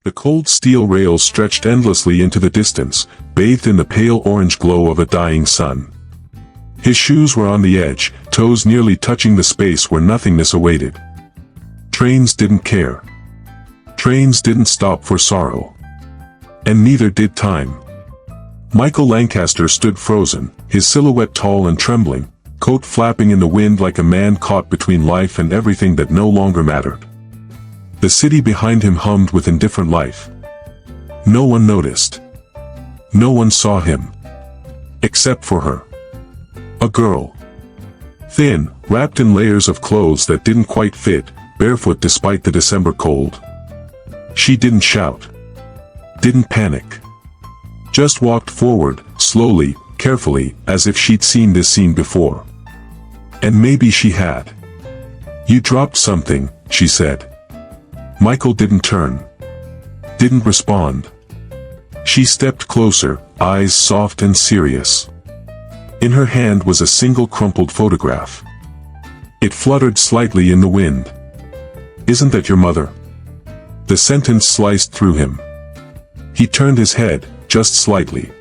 The cold steel rails stretched endlessly into the distance, bathed in the pale orange glow of a dying sun. His shoes were on the edge, toes nearly touching the space where nothingness awaited. Trains didn't care. Trains didn't stop for sorrow. And neither did time. Michael Lancaster stood frozen, his silhouette tall and trembling, coat flapping in the wind like a man caught between life and everything that no longer mattered. The city behind him hummed with indifferent life. No one noticed. No one saw him. Except for her. A girl. Thin, wrapped in layers of clothes that didn't quite fit, barefoot despite the December cold. She didn't shout. Didn't panic. Just walked forward, slowly, carefully, as if she'd seen this scene before. And maybe she had. "You dropped something," she said. Michael didn't turn. Didn't respond. She stepped closer, eyes soft and serious. In her hand was a single crumpled photograph. It fluttered slightly in the wind. "Isn't that your mother?" The sentence sliced through him. He turned his head, just slightly.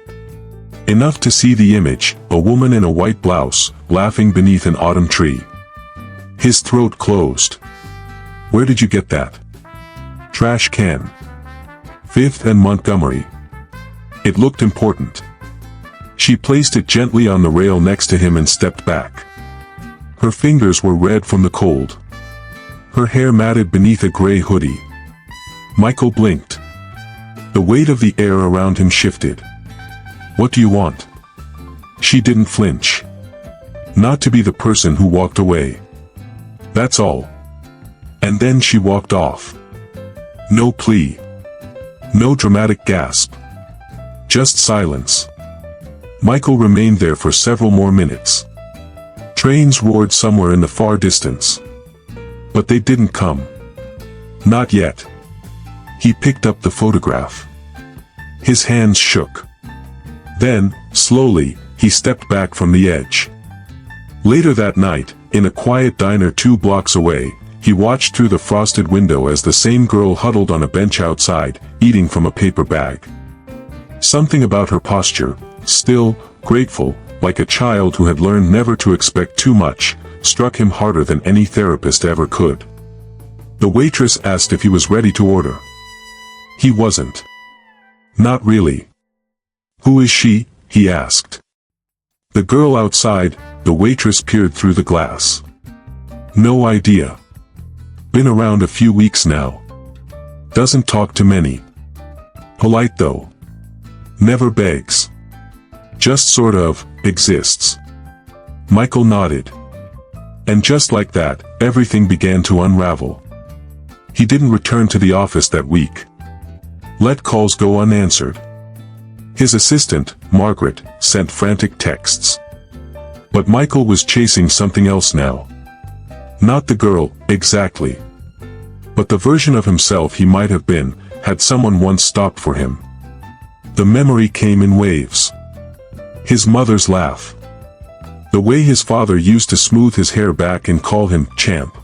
Enough to see the image, a woman in a white blouse, laughing beneath an autumn tree. His throat closed. "Where did you get that?" "Trash can. 5th and Montgomery." It looked important. She placed it gently on the rail next to him and stepped back. Her fingers were red from the cold. Her hair matted beneath a gray hoodie. Michael blinked. The weight of the air around him shifted. "What do you want?" She didn't flinch. Not to be the person who walked away. "That's all." And then she walked off. No plea. No dramatic gasp. Just silence. Michael remained there for several more minutes. Trains roared somewhere in the far distance. But they didn't come. Not yet. He picked up the photograph. His hands shook. Then, slowly, he stepped back from the edge. Later that night, in a quiet diner 2 blocks away, he watched through the frosted window as the same girl huddled on a bench outside, eating from a paper bag. Something about her posture, still, grateful, like a child who had learned never to expect too much, struck him harder than any therapist ever could. The waitress asked if he was ready to order. He wasn't. Not really. "Who is she?" he asked. "The girl outside." The waitress peered through the glass. "No idea. Been around a few weeks now. Doesn't talk to many. Polite though. Never begs. Just sort of, exists." Michael nodded. And just like that, everything began to unravel. He didn't return to the office that week. Let calls go unanswered. His assistant, Margaret, sent frantic texts. But Michael was chasing something else now. Not the girl, exactly. But the version of himself he might have been, had someone once stopped for him. The memory came in waves. His mother's laugh. The way his father used to smooth his hair back and call him champ.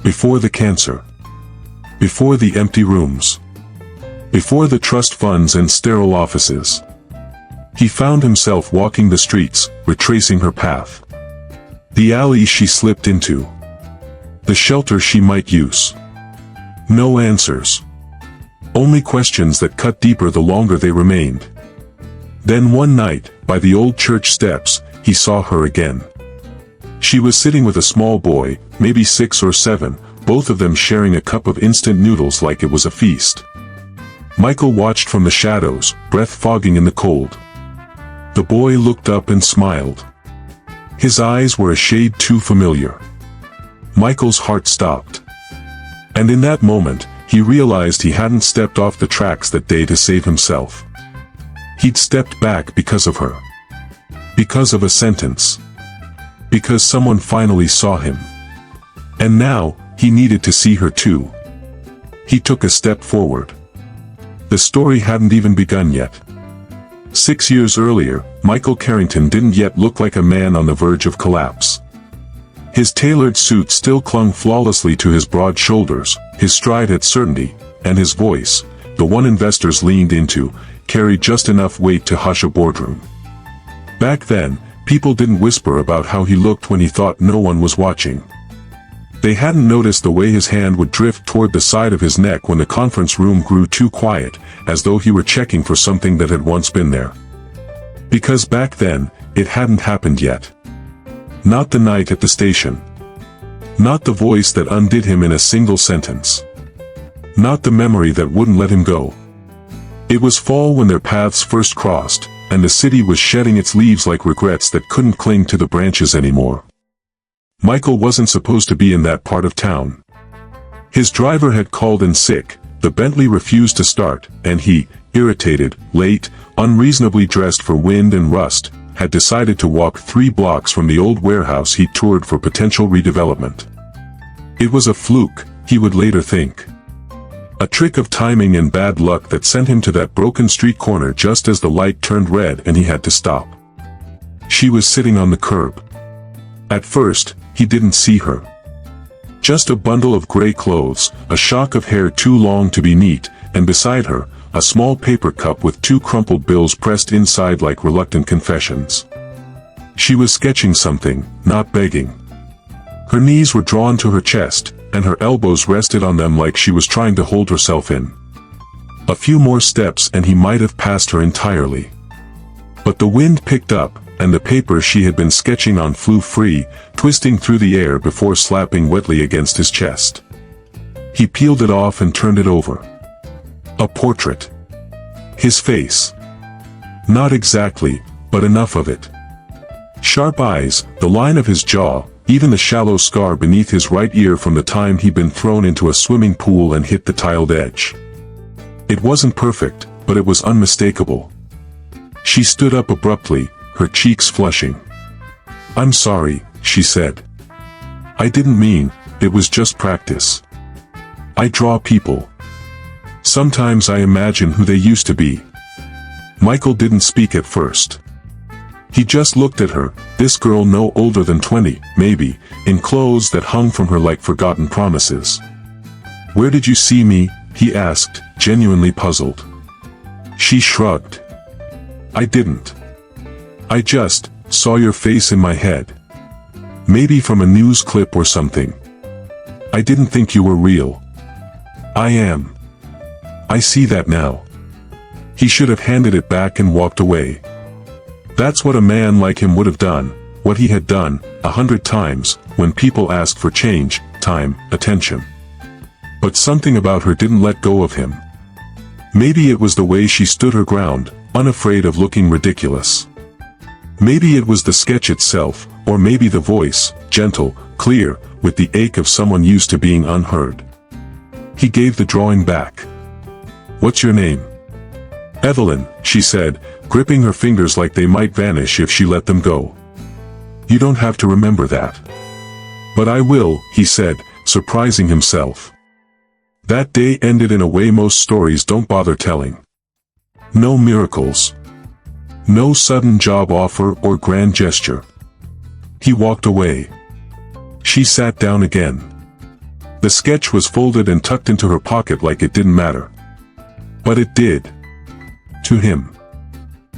Before the cancer. Before the empty rooms. Before the trust funds and sterile offices. He found himself walking the streets, retracing her path. The alley she slipped into. The shelter she might use. No answers. Only questions that cut deeper the longer they remained. Then one night, by the old church steps, he saw her again. She was sitting with a small boy, maybe 6 or 7, both of them sharing a cup of instant noodles like it was a feast. Michael watched from the shadows, breath fogging in the cold. The boy looked up and smiled. His eyes were a shade too familiar. Michael's heart stopped. And in that moment, he realized he hadn't stepped off the tracks that day to save himself. He'd stepped back because of her. Because of a sentence. Because someone finally saw him. And now, he needed to see her too. He took a step forward. The story hadn't even begun yet. 6 years earlier, Michael Carrington didn't yet look like a man on the verge of collapse. His tailored suit still clung flawlessly to his broad shoulders, his stride had certainty, and his voice, the one investors leaned into, carried just enough weight to hush a boardroom. Back then, people didn't whisper about how he looked when he thought no one was watching. They hadn't noticed the way his hand would drift toward the side of his neck when the conference room grew too quiet, as though he were checking for something that had once been there. Because back then, it hadn't happened yet. Not the night at the station. Not the voice that undid him in a single sentence. Not the memory that wouldn't let him go. It was fall when their paths first crossed, and the city was shedding its leaves like regrets that couldn't cling to the branches anymore. Michael wasn't supposed to be in that part of town. His driver had called in sick, the Bentley refused to start, and he, irritated, late, unreasonably dressed for wind and rust, had decided to walk 3 blocks from the old warehouse he toured for potential redevelopment. It was a fluke, he would later think. A trick of timing and bad luck that sent him to that broken street corner just as the light turned red and he had to stop. She was sitting on the curb. At first, he didn't see her. Just a bundle of gray clothes, a shock of hair too long to be neat, and beside her, a small paper cup with 2 crumpled bills pressed inside like reluctant confessions. She was sketching something, not begging. Her knees were drawn to her chest, and her elbows rested on them like she was trying to hold herself in. A few more steps and he might have passed her entirely. But the wind picked up, and the paper she had been sketching on flew free, twisting through the air before slapping wetly against his chest. He peeled it off and turned it over. A portrait. His face. Not exactly, but enough of it. Sharp eyes, the line of his jaw, even the shallow scar beneath his right ear from the time he'd been thrown into a swimming pool and hit the tiled edge. It wasn't perfect, but it was unmistakable. She stood up abruptly, her cheeks flushing. "I'm sorry," she said. "I didn't mean, it was just practice. I draw people. Sometimes I imagine who they used to be." Michael didn't speak at first. He just looked at her, this girl no older than 20, maybe, in clothes that hung from her like forgotten promises. "Where did you see me?" he asked, genuinely puzzled. She shrugged. "I didn't. I just saw your face in my head. Maybe from a news clip or something. I didn't think you were real." "I am. I see that now." He should have handed it back and walked away. That's what a man like him would have done, what he had done, 100 times, when people asked for change, time, attention. But something about her didn't let go of him. Maybe it was the way she stood her ground, unafraid of looking ridiculous. Maybe it was the sketch itself, or maybe the voice, gentle, clear, with the ache of someone used to being unheard. He gave the drawing back. "What's your name?" "Evelyn," she said, gripping her fingers like they might vanish if she let them go. "You don't have to remember that." "But I will," he said, surprising himself. That day ended in a way most stories don't bother telling. No miracles. No sudden job offer or grand gesture. He walked away. She sat down again. The sketch was folded and tucked into her pocket like it didn't matter. But it did. To him.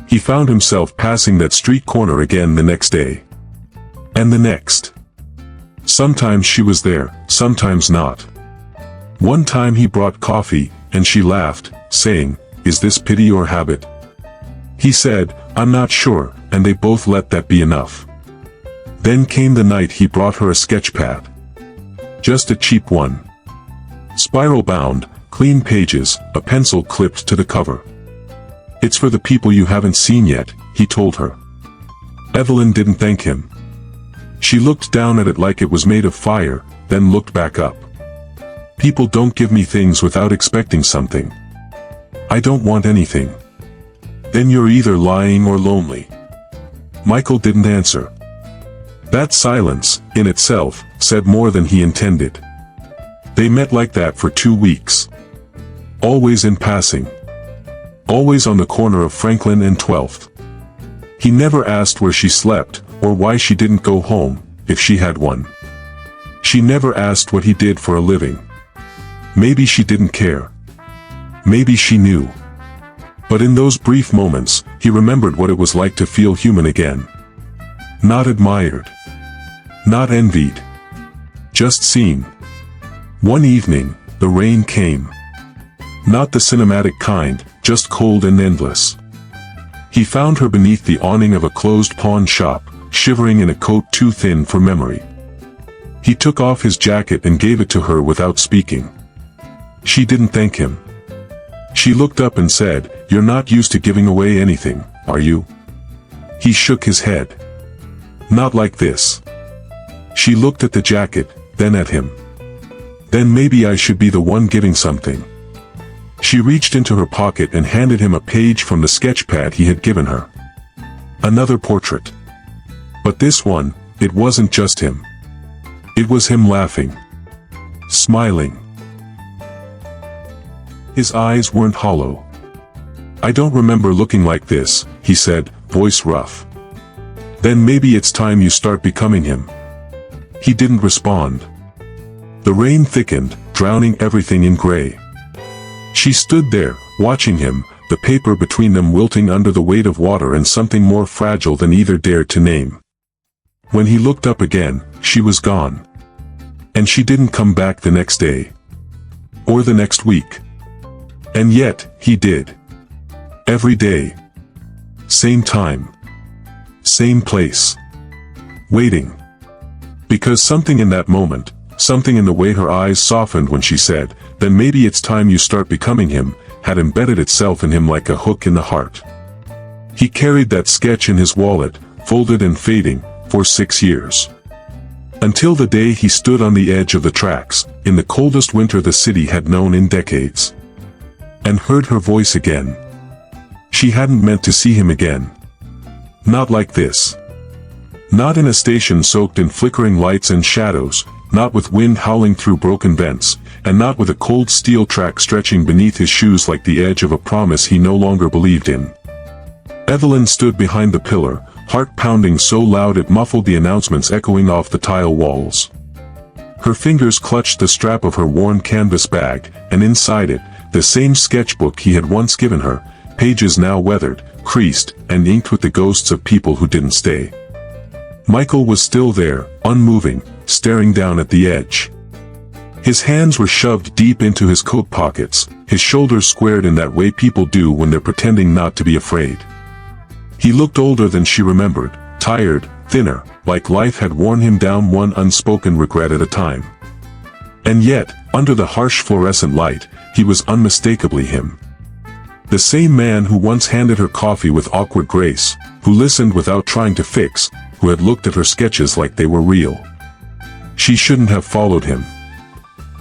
He found himself passing that street corner again the next day. And the next. Sometimes she was there, sometimes not. One time he brought coffee, and she laughed, saying, "Is this pity or habit?" He said, "I'm not sure," and they both let that be enough. Then came the night he brought her a sketch pad. Just a cheap one. Spiral bound, clean pages, a pencil clipped to the cover. "It's for the people you haven't seen yet," he told her. Evelyn didn't thank him. She looked down at it like it was made of fire, then looked back up. "People don't give me things without expecting something. I don't want anything." "Then you're either lying or lonely." Michael didn't answer. That silence, in itself, said more than he intended. They met like that for 2 weeks. Always in passing. Always on the corner of Franklin and 12th. He never asked where she slept, or why she didn't go home, if she had one. She never asked what he did for a living. Maybe she didn't care. Maybe she knew. But in those brief moments, he remembered what it was like to feel human again. Not admired. Not envied. Just seen. One evening, the rain came. Not the cinematic kind, just cold and endless. He found her beneath the awning of a closed pawn shop, shivering in a coat too thin for memory. He took off his jacket and gave it to her without speaking. She didn't thank him. She looked up and said, "You're not used to giving away anything, are you?" He shook his head. "Not like this." She looked at the jacket, then at him. "Then maybe I should be the one giving something." She reached into her pocket and handed him a page from the sketchpad he had given her. Another portrait. But this one, it wasn't just him. It was him laughing. Smiling. His eyes weren't hollow. "I don't remember looking like this," he said, voice rough. "Then maybe it's time you start becoming him." He didn't respond. The rain thickened, drowning everything in gray. She stood there, watching him, the paper between them wilting under the weight of water and something more fragile than either dared to name. When he looked up again, she was gone. And she didn't come back the next day. Or the next week. And yet, he did. Every day. Same time. Same place. Waiting. Because something in that moment, something in the way her eyes softened when she said, "Then maybe it's time you start becoming him," had embedded itself in him like a hook in the heart. He carried that sketch in his wallet, folded and fading, for 6 years. Until the day he stood on the edge of the tracks, in the coldest winter the city had known in decades. And heard her voice again. She hadn't meant to see him again. Not like this. Not in a station soaked in flickering lights and shadows, not with wind howling through broken vents, and not with a cold steel track stretching beneath his shoes like the edge of a promise he no longer believed in. Evelyn stood behind the pillar, heart pounding so loud it muffled the announcements echoing off the tile walls. Her fingers clutched the strap of her worn canvas bag, and inside it, the same sketchbook he had once given her, pages now weathered, creased, and inked with the ghosts of people who didn't stay. Michael was still there, unmoving, staring down at the edge. His hands were shoved deep into his coat pockets, his shoulders squared in that way people do when they're pretending not to be afraid. He looked older than she remembered, tired, thinner, like life had worn him down one unspoken regret at a time. And yet, under the harsh fluorescent light, he was unmistakably him. The same man who once handed her coffee with awkward grace, who listened without trying to fix, who had looked at her sketches like they were real. She shouldn't have followed him.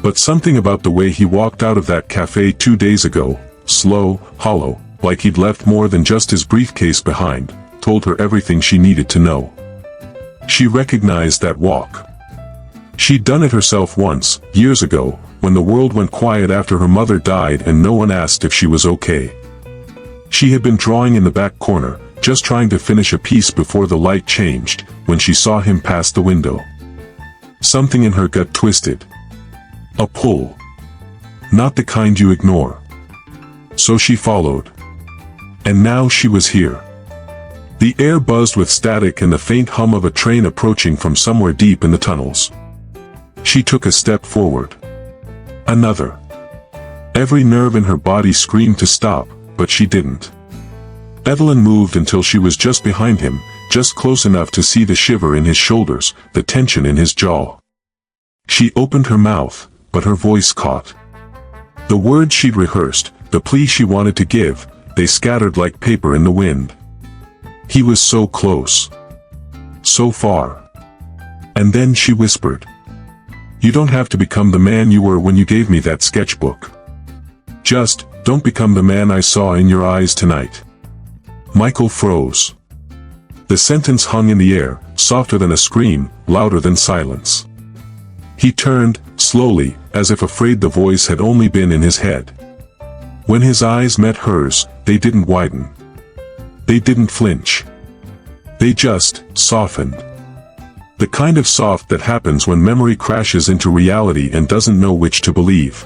But something about the way he walked out of that cafe 2 days ago, slow, hollow, like he'd left more than just his briefcase behind, told her everything she needed to know. She recognized that walk. She'd done it herself once, years ago, when the world went quiet after her mother died and no one asked if she was okay. She had been drawing in the back corner, just trying to finish a piece before the light changed, when she saw him pass the window. Something in her gut twisted. A pull. Not the kind you ignore. So she followed. And now she was here. The air buzzed with static and the faint hum of a train approaching from somewhere deep in the tunnels. She took a step forward. Another. Every nerve in her body screamed to stop, but she didn't. Evelyn moved until she was just behind him, just close enough to see the shiver in his shoulders, the tension in his jaw. She opened her mouth, but her voice caught. The words she'd rehearsed, the plea she wanted to give, they scattered like paper in the wind. He was so close. So far. And then she whispered. "You don't have to become the man you were when you gave me that sketchbook. Just, don't become the man I saw in your eyes tonight." Michael froze. The sentence hung in the air, softer than a scream, louder than silence. He turned, slowly, as if afraid the voice had only been in his head. When his eyes met hers, they didn't widen. They didn't flinch. They just softened. The kind of soft that happens when memory crashes into reality and doesn't know which to believe.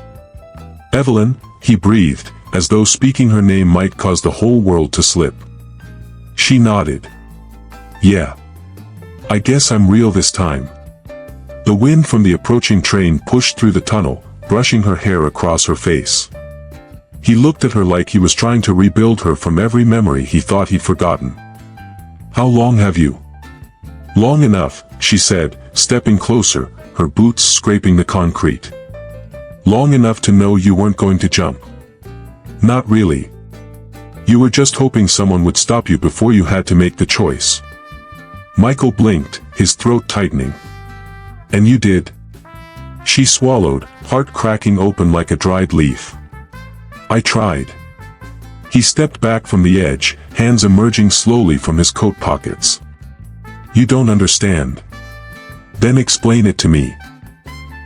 "Evelyn," he breathed, as though speaking her name might cause the whole world to slip. She nodded. Yeah. I guess I'm real this time. The wind from the approaching train pushed through the tunnel, brushing her hair across her face. He looked at her like he was trying to rebuild her from every memory he thought he'd forgotten. How long have you? Long enough, she said, stepping closer, her boots scraping the concrete. Long enough to know you weren't going to jump. Not really. You were just hoping someone would stop you before you had to make the choice. Michael blinked, his throat tightening. And you did? She swallowed, heart cracking open like a dried leaf. I tried. He stepped back from the edge, hands emerging slowly from his coat pockets. You don't understand. Then explain it to me.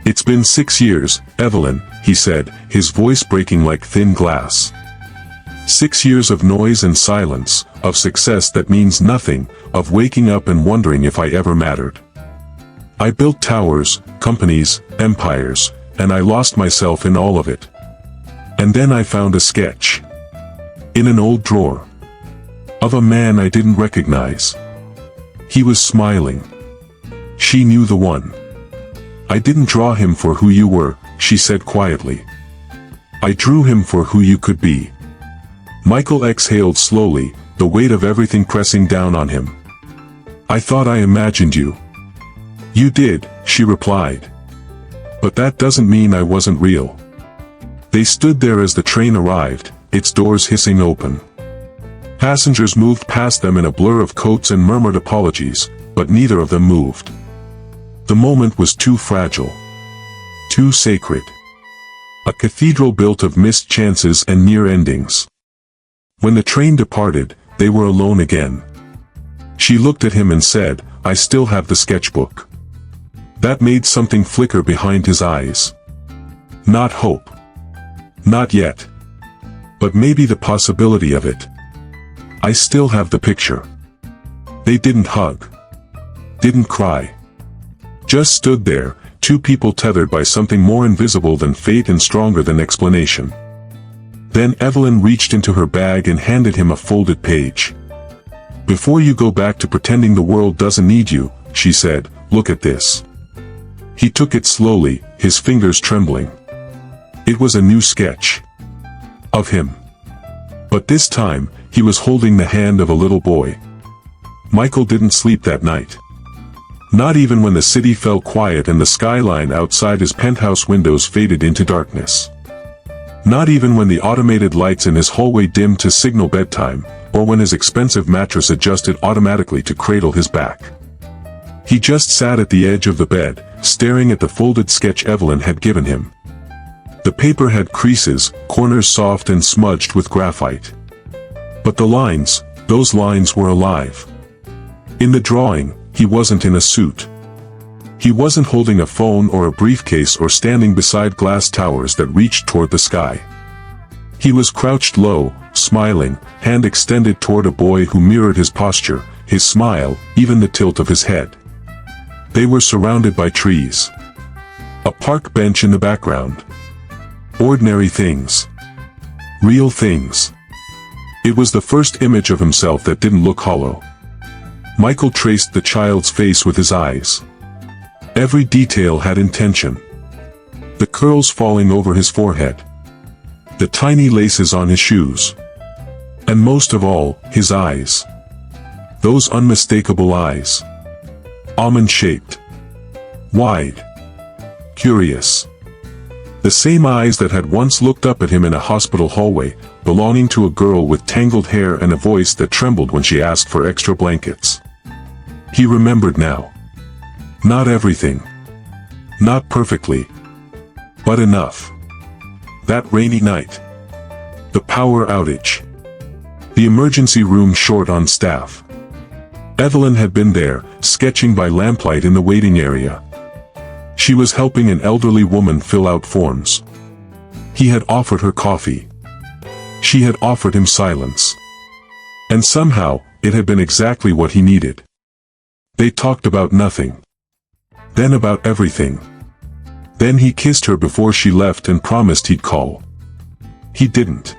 It's been 6 years, Evelyn, he said, his voice breaking like thin glass. 6 years of noise and silence, of success that means nothing, of waking up and wondering if I ever mattered. I built towers, companies, empires, and I lost myself in all of it. And then I found a sketch. In an old drawer. Of a man I didn't recognize. He was smiling. She knew the one. I didn't draw him for who you were, she said quietly. I drew him for who you could be. Michael exhaled slowly, the weight of everything pressing down on him. I thought I imagined you. You did, she replied. But that doesn't mean I wasn't real. They stood there as the train arrived, its doors hissing open. Passengers moved past them in a blur of coats and murmured apologies, but neither of them moved. The moment was too fragile. Too sacred. A cathedral built of missed chances and near endings. When the train departed, they were alone again. She looked at him and said, I still have the sketchbook. That made something flicker behind his eyes. Not hope. Not yet. But maybe the possibility of it. I still have the picture. They didn't hug. Didn't cry. Just stood there, two people tethered by something more invisible than fate and stronger than explanation. Then Evelyn reached into her bag and handed him a folded page. Before you go back to pretending the world doesn't need you, she said, look at this. He took it slowly, his fingers trembling. It was a new sketch. Of him. But this time, he was holding the hand of a little boy. Michael didn't sleep that night. Not even when the city fell quiet and the skyline outside his penthouse windows faded into darkness. Not even when the automated lights in his hallway dimmed to signal bedtime, or when his expensive mattress adjusted automatically to cradle his back. He just sat at the edge of the bed, staring at the folded sketch Evelyn had given him. The paper had creases, corners soft and smudged with graphite. But the lines, those lines were alive. In the drawing, he wasn't in a suit. He wasn't holding a phone or a briefcase or standing beside glass towers that reached toward the sky. He was crouched low, smiling, hand extended toward a boy who mirrored his posture, his smile, even the tilt of his head. They were surrounded by trees. A park bench in the background. Ordinary things. Real things. It was the first image of himself that didn't look hollow. Michael traced the child's face with his eyes. Every detail had intention. The curls falling over his forehead. The tiny laces on his shoes. And most of all, his eyes. Those unmistakable eyes. Almond-shaped. Wide. Curious. The same eyes that had once looked up at him in a hospital hallway, belonging to a girl with tangled hair and a voice that trembled when she asked for extra blankets. He remembered now. Not everything. Not perfectly. But enough. That rainy night. The power outage. The emergency room short on staff. Evelyn had been there, sketching by lamplight in the waiting area. She was helping an elderly woman fill out forms. He had offered her coffee. She had offered him silence. And somehow, it had been exactly what he needed. They talked about nothing. Then about everything. Then he kissed her before she left and promised he'd call. He didn't.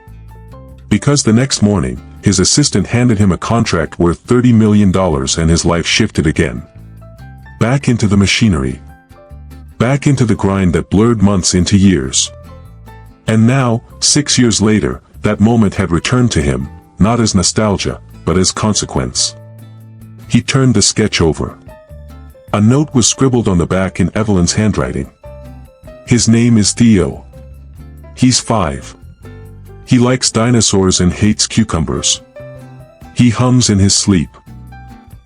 Because the next morning, his assistant handed him a contract worth $30 million and his life shifted again. Back into the machinery. Back into the grind that blurred months into years. And now, 6 years later, that moment had returned to him, not as nostalgia, but as consequence. He turned the sketch over. A note was scribbled on the back in Evelyn's handwriting. His name is Theo. He's 5. He likes dinosaurs and hates cucumbers. He hums in his sleep.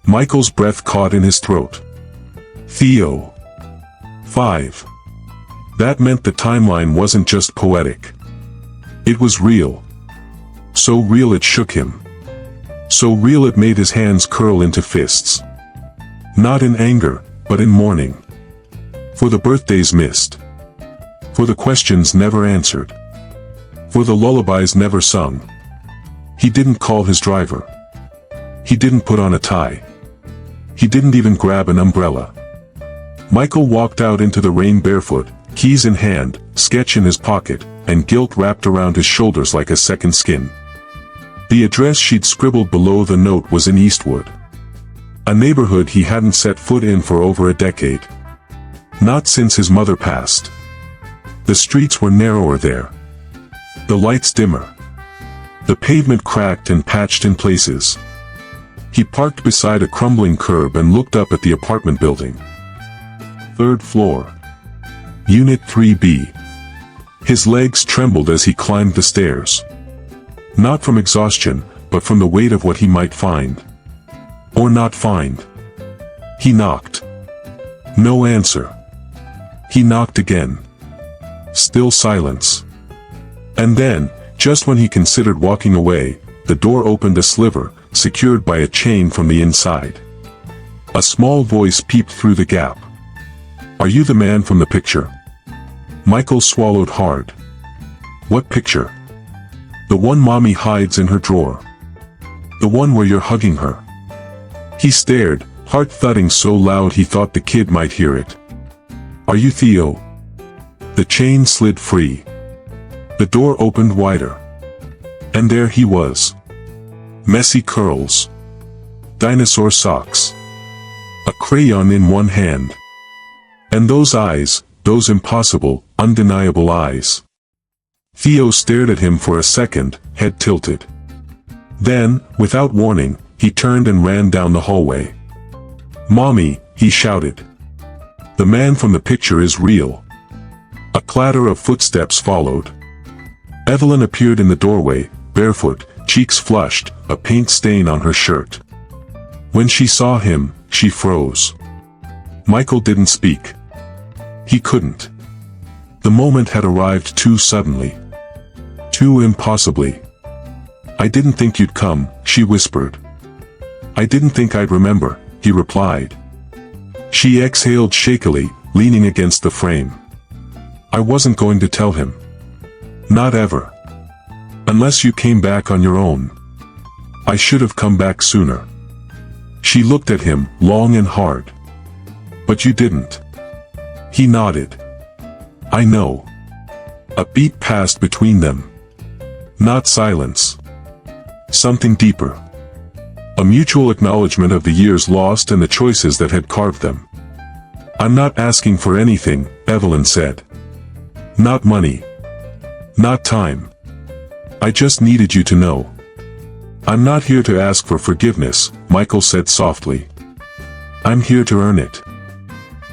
Michael's breath caught in his throat. Theo. 5. That meant the timeline wasn't just poetic. It was real. So real it shook him. So real it made his hands curl into fists. Not in anger, but in mourning. For the birthdays missed. For the questions never answered. For the lullabies never sung. He didn't call his driver. He didn't put on a tie. He didn't even grab an umbrella. Michael walked out into the rain barefoot, keys in hand, sketch in his pocket, and guilt wrapped around his shoulders like a second skin. The address she'd scribbled below the note was in Eastwood. A neighborhood he hadn't set foot in for over a decade. Not since his mother passed. The streets were narrower there. The lights dimmer. The pavement cracked and patched in places. He parked beside a crumbling curb and looked up at the apartment building. 3rd floor. Unit 3B. His legs trembled as he climbed the stairs. Not from exhaustion, but from the weight of what he might find. Or not find. He knocked. No answer. He knocked again. Still silence. And then, just when he considered walking away, the door opened a sliver, secured by a chain from the inside. A small voice peeped through the gap. "Are you the man from the picture?" Michael swallowed hard. "What picture?" "The one Mommy hides in her drawer. The one where you're hugging her." He stared, heart thudding so loud he thought the kid might hear it. "Are you Theo?" The chain slid free. The door opened wider. And there he was. Messy curls. Dinosaur socks. A crayon in one hand. And those eyes, those impossible, undeniable eyes. Theo stared at him for a second, head tilted. Then, without warning, he turned and ran down the hallway. "Mommy," he shouted. "The man from the picture is real." A clatter of footsteps followed. Evelyn appeared in the doorway, barefoot, cheeks flushed, a paint stain on her shirt. When she saw him, she froze. Michael didn't speak. He couldn't. The moment had arrived too suddenly. Too impossibly. "I didn't think you'd come," she whispered. "I didn't think I'd remember," he replied. She exhaled shakily, leaning against the frame. "I wasn't going to tell him. Not ever. Unless you came back on your own. I should have come back sooner." She looked at him, long and hard. "But you didn't." He nodded. "I know." A beat passed between them. Not silence. Something deeper. A mutual acknowledgement of the years lost and the choices that had carved them. "I'm not asking for anything," Evelyn said. "Not money. Not time. I just needed you to know." "I'm not here to ask for forgiveness," Michael said softly. "I'm here to earn it."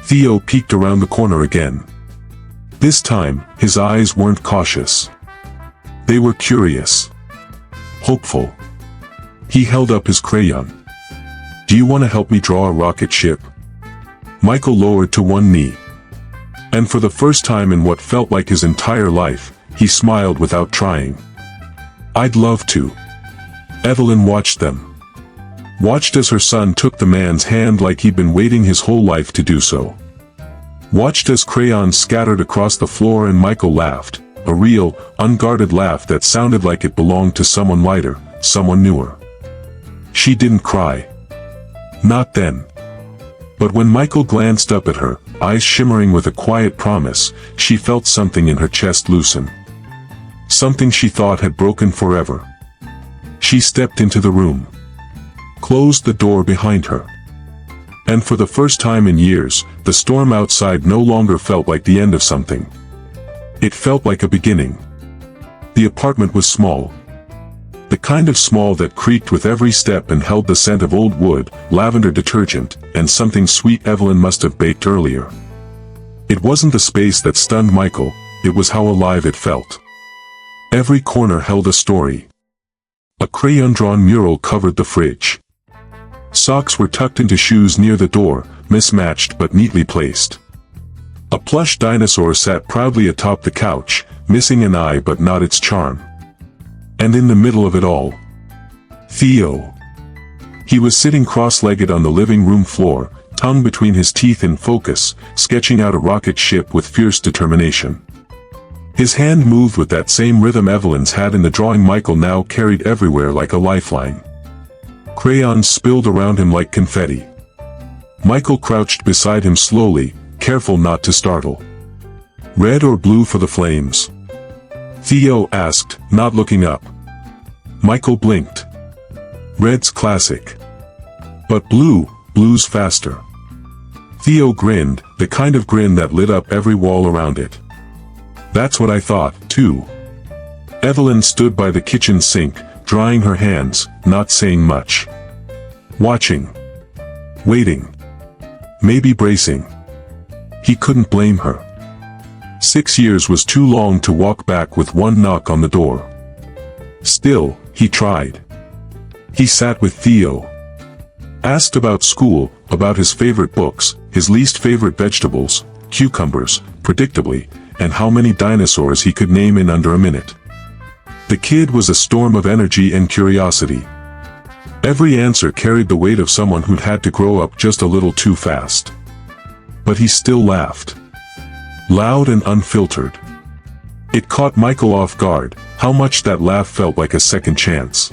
Theo peeked around the corner again. This time, his eyes weren't cautious. They were curious. Hopeful. He held up his crayon. "Do you want to help me draw a rocket ship?" Michael lowered to one knee. And for the first time in what felt like his entire life, he smiled without trying. "I'd love to." Evelyn watched them. Watched as her son took the man's hand like he'd been waiting his whole life to do so. Watched as crayons scattered across the floor and Michael laughed, a real, unguarded laugh that sounded like it belonged to someone lighter, someone newer. She didn't cry. Not then. But when Michael glanced up at her, eyes shimmering with a quiet promise, she felt something in her chest loosen. Something she thought had broken forever. She stepped into the room, closed the door behind her. And for the first time in years, the storm outside no longer felt like the end of something. It felt like a beginning. The apartment was small. The kind of small that creaked with every step and held the scent of old wood, lavender detergent, and something sweet Evelyn must have baked earlier. It wasn't the space that stunned Michael, it was how alive it felt. Every corner held a story. A crayon-drawn mural covered the fridge. Socks were tucked into shoes near the door, mismatched but neatly placed. A plush dinosaur sat proudly atop the couch, missing an eye but not its charm. And in the middle of it all, Theo. He was sitting cross-legged on the living room floor, tongue between his teeth in focus, sketching out a rocket ship with fierce determination. His hand moved with that same rhythm Evelyn's had in the drawing Michael now carried everywhere like a lifeline. Crayons spilled around him like confetti. Michael crouched beside him slowly, careful not to startle. Red or blue for the flames? Theo asked, not looking up. Michael blinked. Red's classic. But blue's faster. Theo grinned, the kind of grin that lit up every wall around it. That's what I thought, too. Evelyn stood by the kitchen sink, drying her hands, not saying much. Watching. Waiting. Maybe bracing. He couldn't blame her. 6 years was too long to walk back with one knock on the door. Still, he tried. He sat with Theo. Asked about school, about his favorite books, his least favorite vegetables, cucumbers, predictably, and how many dinosaurs he could name in under a minute. The kid was a storm of energy and curiosity. Every answer carried the weight of someone who'd had to grow up just a little too fast. But he still laughed. Loud and unfiltered. It caught Michael off guard, how much that laugh felt like a second chance.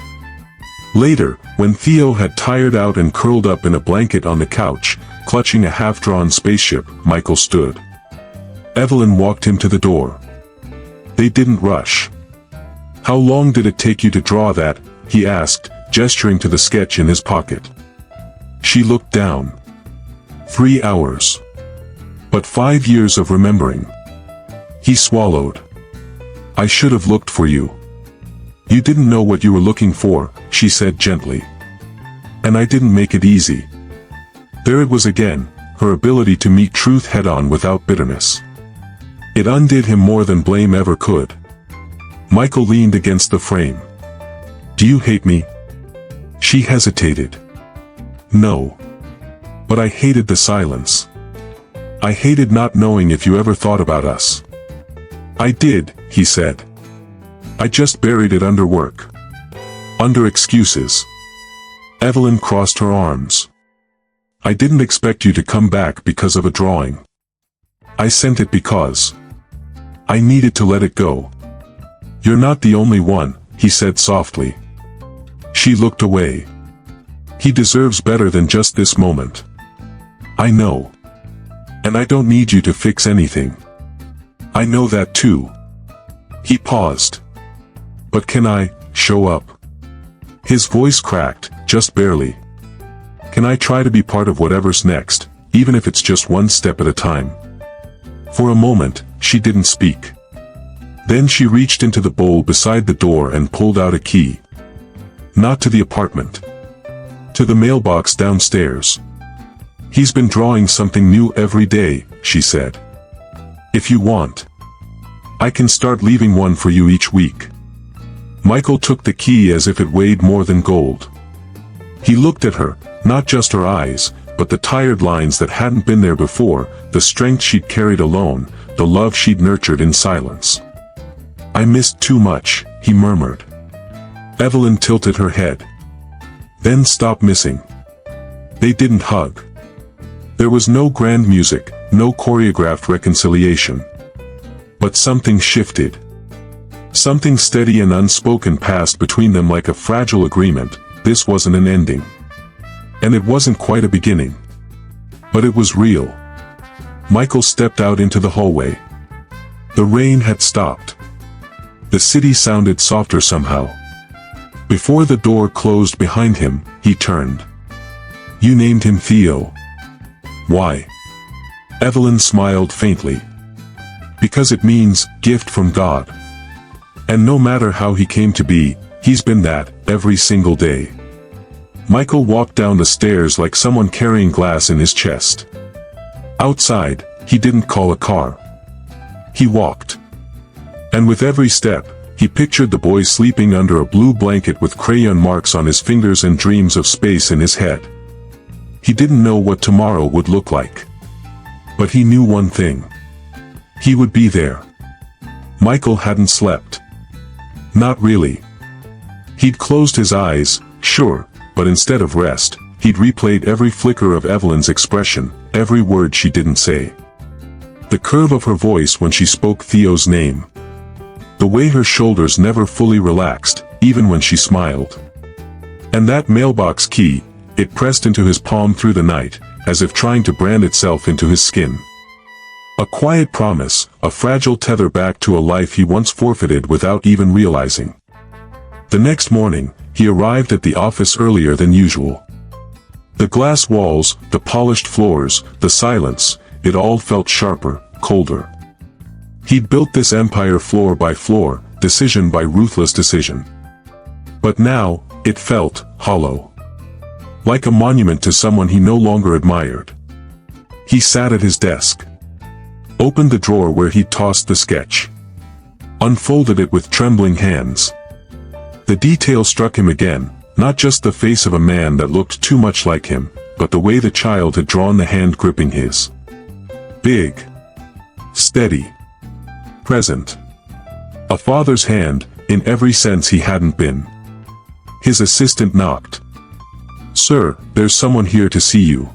Later, when Theo had tired out and curled up in a blanket on the couch, clutching a half-drawn spaceship, Michael stood. Evelyn walked him to the door. They didn't rush. How long did it take you to draw that? He asked, gesturing to the sketch in his pocket. She looked down. 3 hours. But 5 years of remembering. He swallowed. I should have looked for you. You didn't know what you were looking for, she said gently. And I didn't make it easy. There it was again, her ability to meet truth head-on without bitterness. It undid him more than blame ever could. Michael leaned against the frame. Do you hate me? She hesitated. No. But I hated the silence. I hated not knowing if you ever thought about us. I did, he said. I just buried it under work. Under excuses. Evelyn crossed her arms. I didn't expect you to come back because of a drawing. I sent it because I needed to let it go. You're not the only one, he said softly. She looked away. He deserves better than just this moment. I know. And I don't need you to fix anything. I know that too. He paused. But can I show up? His voice cracked, just barely. Can I try to be part of whatever's next, even if it's just one step at a time? For a moment, she didn't speak. Then she reached into the bowl beside the door and pulled out a key. Not to the apartment. To the mailbox downstairs. He's been drawing something new every day, she said. If you want, I can start leaving one for you each week. Michael took the key as if it weighed more than gold. He looked at her, not just her eyes, but the tired lines that hadn't been there before, the strength she'd carried alone, the love she'd nurtured in silence. I missed too much, he murmured. Evelyn tilted her head. Then stopped missing. They didn't hug. There was no grand music, no choreographed reconciliation. But something shifted. Something steady and unspoken passed between them like a fragile agreement. This wasn't an ending. And it wasn't quite a beginning. But it was real. Michael stepped out into the hallway. The rain had stopped. The city sounded softer somehow. Before the door closed behind him, he turned. "You named him Theo. Why?" Evelyn smiled faintly. "Because it means, gift from God. And no matter how he came to be, he's been that, every single day." Michael walked down the stairs like someone carrying glass in his chest. Outside, he didn't call a car. He walked. And with every step, he pictured the boy sleeping under a blue blanket with crayon marks on his fingers and dreams of space in his head. He didn't know what tomorrow would look like. But he knew one thing. He would be there. Michael hadn't slept. Not really. He'd closed his eyes, sure, but instead of rest, he'd replayed every flicker of Evelyn's expression, every word she didn't say. The curve of her voice when she spoke Theo's name. The way her shoulders never fully relaxed, even when she smiled. And that mailbox key, it pressed into his palm through the night, as if trying to brand itself into his skin. A quiet promise, a fragile tether back to a life he once forfeited without even realizing. The next morning, he arrived at the office earlier than usual. The glass walls, the polished floors, the silence, it all felt sharper, colder. He'd built this empire floor by floor, decision by ruthless decision. But now, it felt hollow. Like a monument to someone he no longer admired. He sat at his desk. Opened the drawer where he'd tossed the sketch. Unfolded it with trembling hands. The detail struck him again, not just the face of a man that looked too much like him, but the way the child had drawn the hand gripping his. Big. Steady. Present. A father's hand, in every sense he hadn't been. His assistant knocked. "Sir, there's someone here to see you.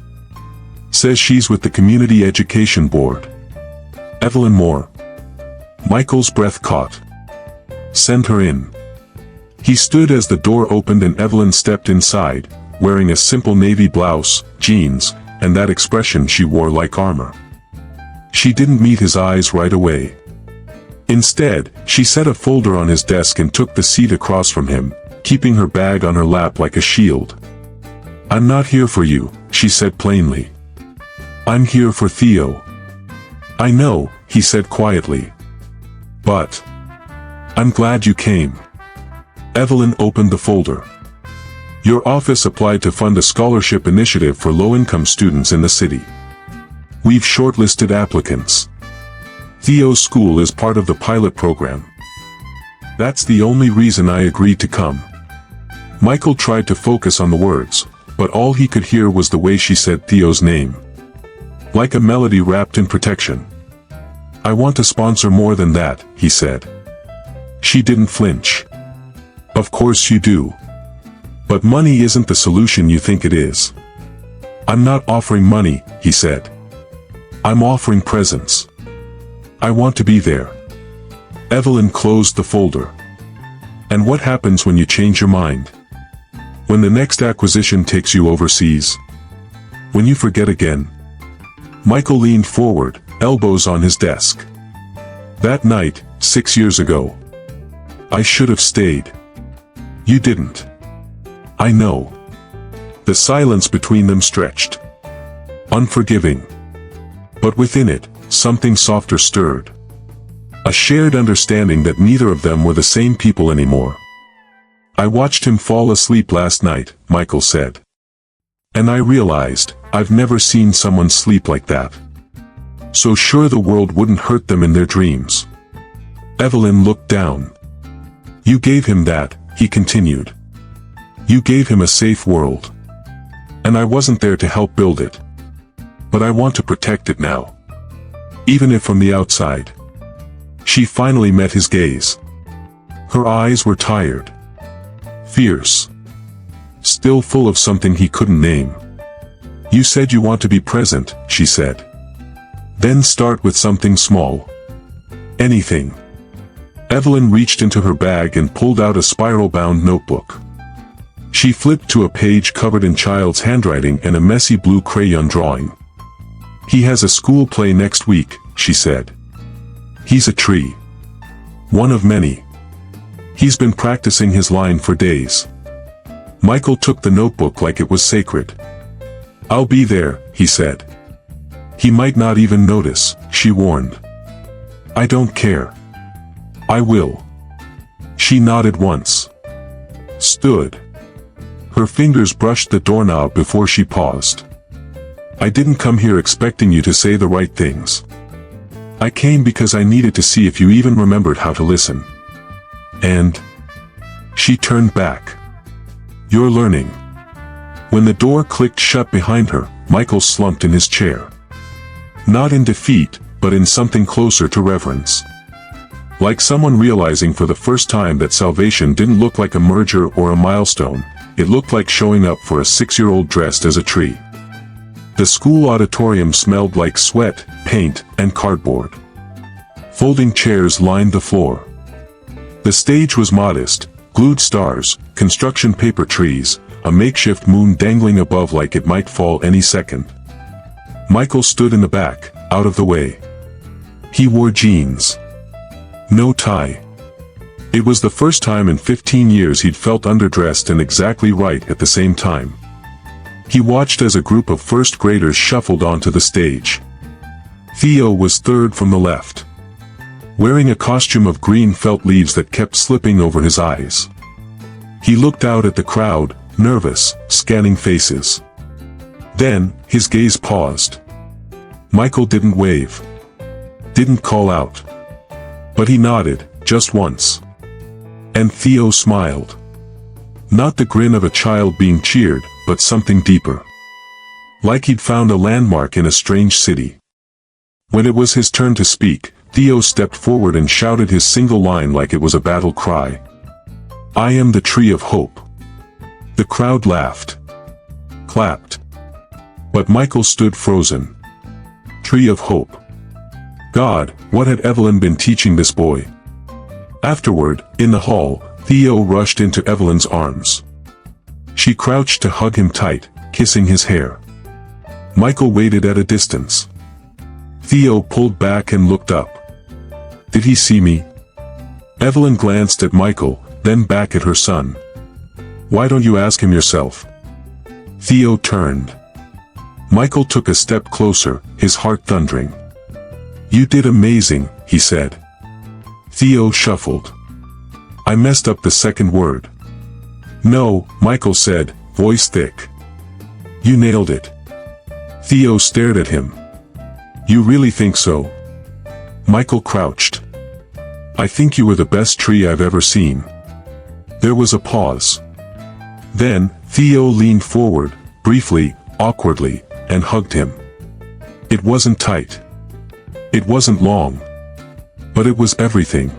Says she's with the Community Education Board. Evelyn Moore." Michael's breath caught. "Send her in." He stood as the door opened and Evelyn stepped inside, wearing a simple navy blouse, jeans, and that expression she wore like armor. She didn't meet his eyes right away. Instead, she set a folder on his desk and took the seat across from him, keeping her bag on her lap like a shield. "I'm not here for you," she said plainly. "I'm here for Theo." "I know," he said quietly. "But I'm glad you came." Evelyn opened the folder. "Your office applied to fund a scholarship initiative for low-income students in the city. We've shortlisted applicants. Theo's school is part of the pilot program. That's the only reason I agreed to come." Michael tried to focus on the words, but all he could hear was the way she said Theo's name. Like a melody wrapped in protection. "I want to sponsor more than that," he said. She didn't flinch. "Of course you do. But money isn't the solution you think it is." "I'm not offering money," he said. "I'm offering presence. I want to be there." Evelyn closed the folder. "And what happens when you change your mind? When the next acquisition takes you overseas? When you forget again?" Michael leaned forward, elbows on his desk. "That night, 6 years ago. I should have stayed. You didn't. I know." The silence between them stretched. Unforgiving. But within it, something softer stirred. A shared understanding that neither of them were the same people anymore. "I watched him fall asleep last night," Michael said. "And I realized, I've never seen someone sleep like that. So sure the world wouldn't hurt them in their dreams." Evelyn looked down. "You gave him that," he continued. "You gave him a safe world. And I wasn't there to help build it. But I want to protect it now. Even if from the outside." She finally met his gaze. Her eyes were tired. Fierce. Still full of something he couldn't name. "You said you want to be present," she said. "Then start with something small. Anything." Evelyn reached into her bag and pulled out a spiral-bound notebook. She flipped to a page covered in child's handwriting and a messy blue crayon drawing. "He has a school play next week," she said. "He's a tree. One of many. He's been practicing his line for days. Michael took the notebook like it was sacred. I'll be there, he said. He might not even notice, she warned. I don't care. I will. She nodded once. Stood. Her fingers brushed the doorknob before she paused. I didn't come here expecting you to say the right things. I came because I needed to see if you even remembered how to listen. And she turned back. You're learning. When the door clicked shut behind her, Michael slumped in his chair. Not in defeat, but in something closer to reverence. Like someone realizing for the first time that salvation didn't look like a merger or a milestone, it looked like showing up for a 6-year-old dressed as a tree. The school auditorium smelled like sweat, paint, and cardboard. Folding chairs lined the floor. The stage was modest, glued stars, construction paper trees, a makeshift moon dangling above like it might fall any second. Michael stood in the back, out of the way. He wore jeans. No tie. It was the first time in 15 years he'd felt underdressed and exactly right at the same time. He watched as a group of first graders shuffled onto the stage. Theo was third from the left. Wearing a costume of green felt leaves that kept slipping over his eyes. He looked out at the crowd, nervous, scanning faces. Then, his gaze paused. Michael didn't wave. Didn't call out. But he nodded, just once. And Theo smiled. Not the grin of a child being cheered, but something deeper. Like he'd found a landmark in a strange city. When it was his turn to speak, Theo stepped forward and shouted his single line like it was a battle cry. I am the tree of hope. The crowd laughed. Clapped. But Michael stood frozen. Tree of hope. God, what had Evelyn been teaching this boy? Afterward, in the hall, Theo rushed into Evelyn's arms. She crouched to hug him tight, kissing his hair. Michael waited at a distance. Theo pulled back and looked up. Did he see me? Evelyn glanced at Michael, then back at her son. Why don't you ask him yourself? Theo turned. Michael took a step closer, his heart thundering. You did amazing, he said. Theo shuffled. I messed up the second word. No, Michael said, voice thick. You nailed it. Theo stared at him. You really think so? Michael crouched. I think you were the best tree I've ever seen. There was a pause. Then, Theo leaned forward, briefly, awkwardly, and hugged him. It wasn't tight. It wasn't long. But it was everything.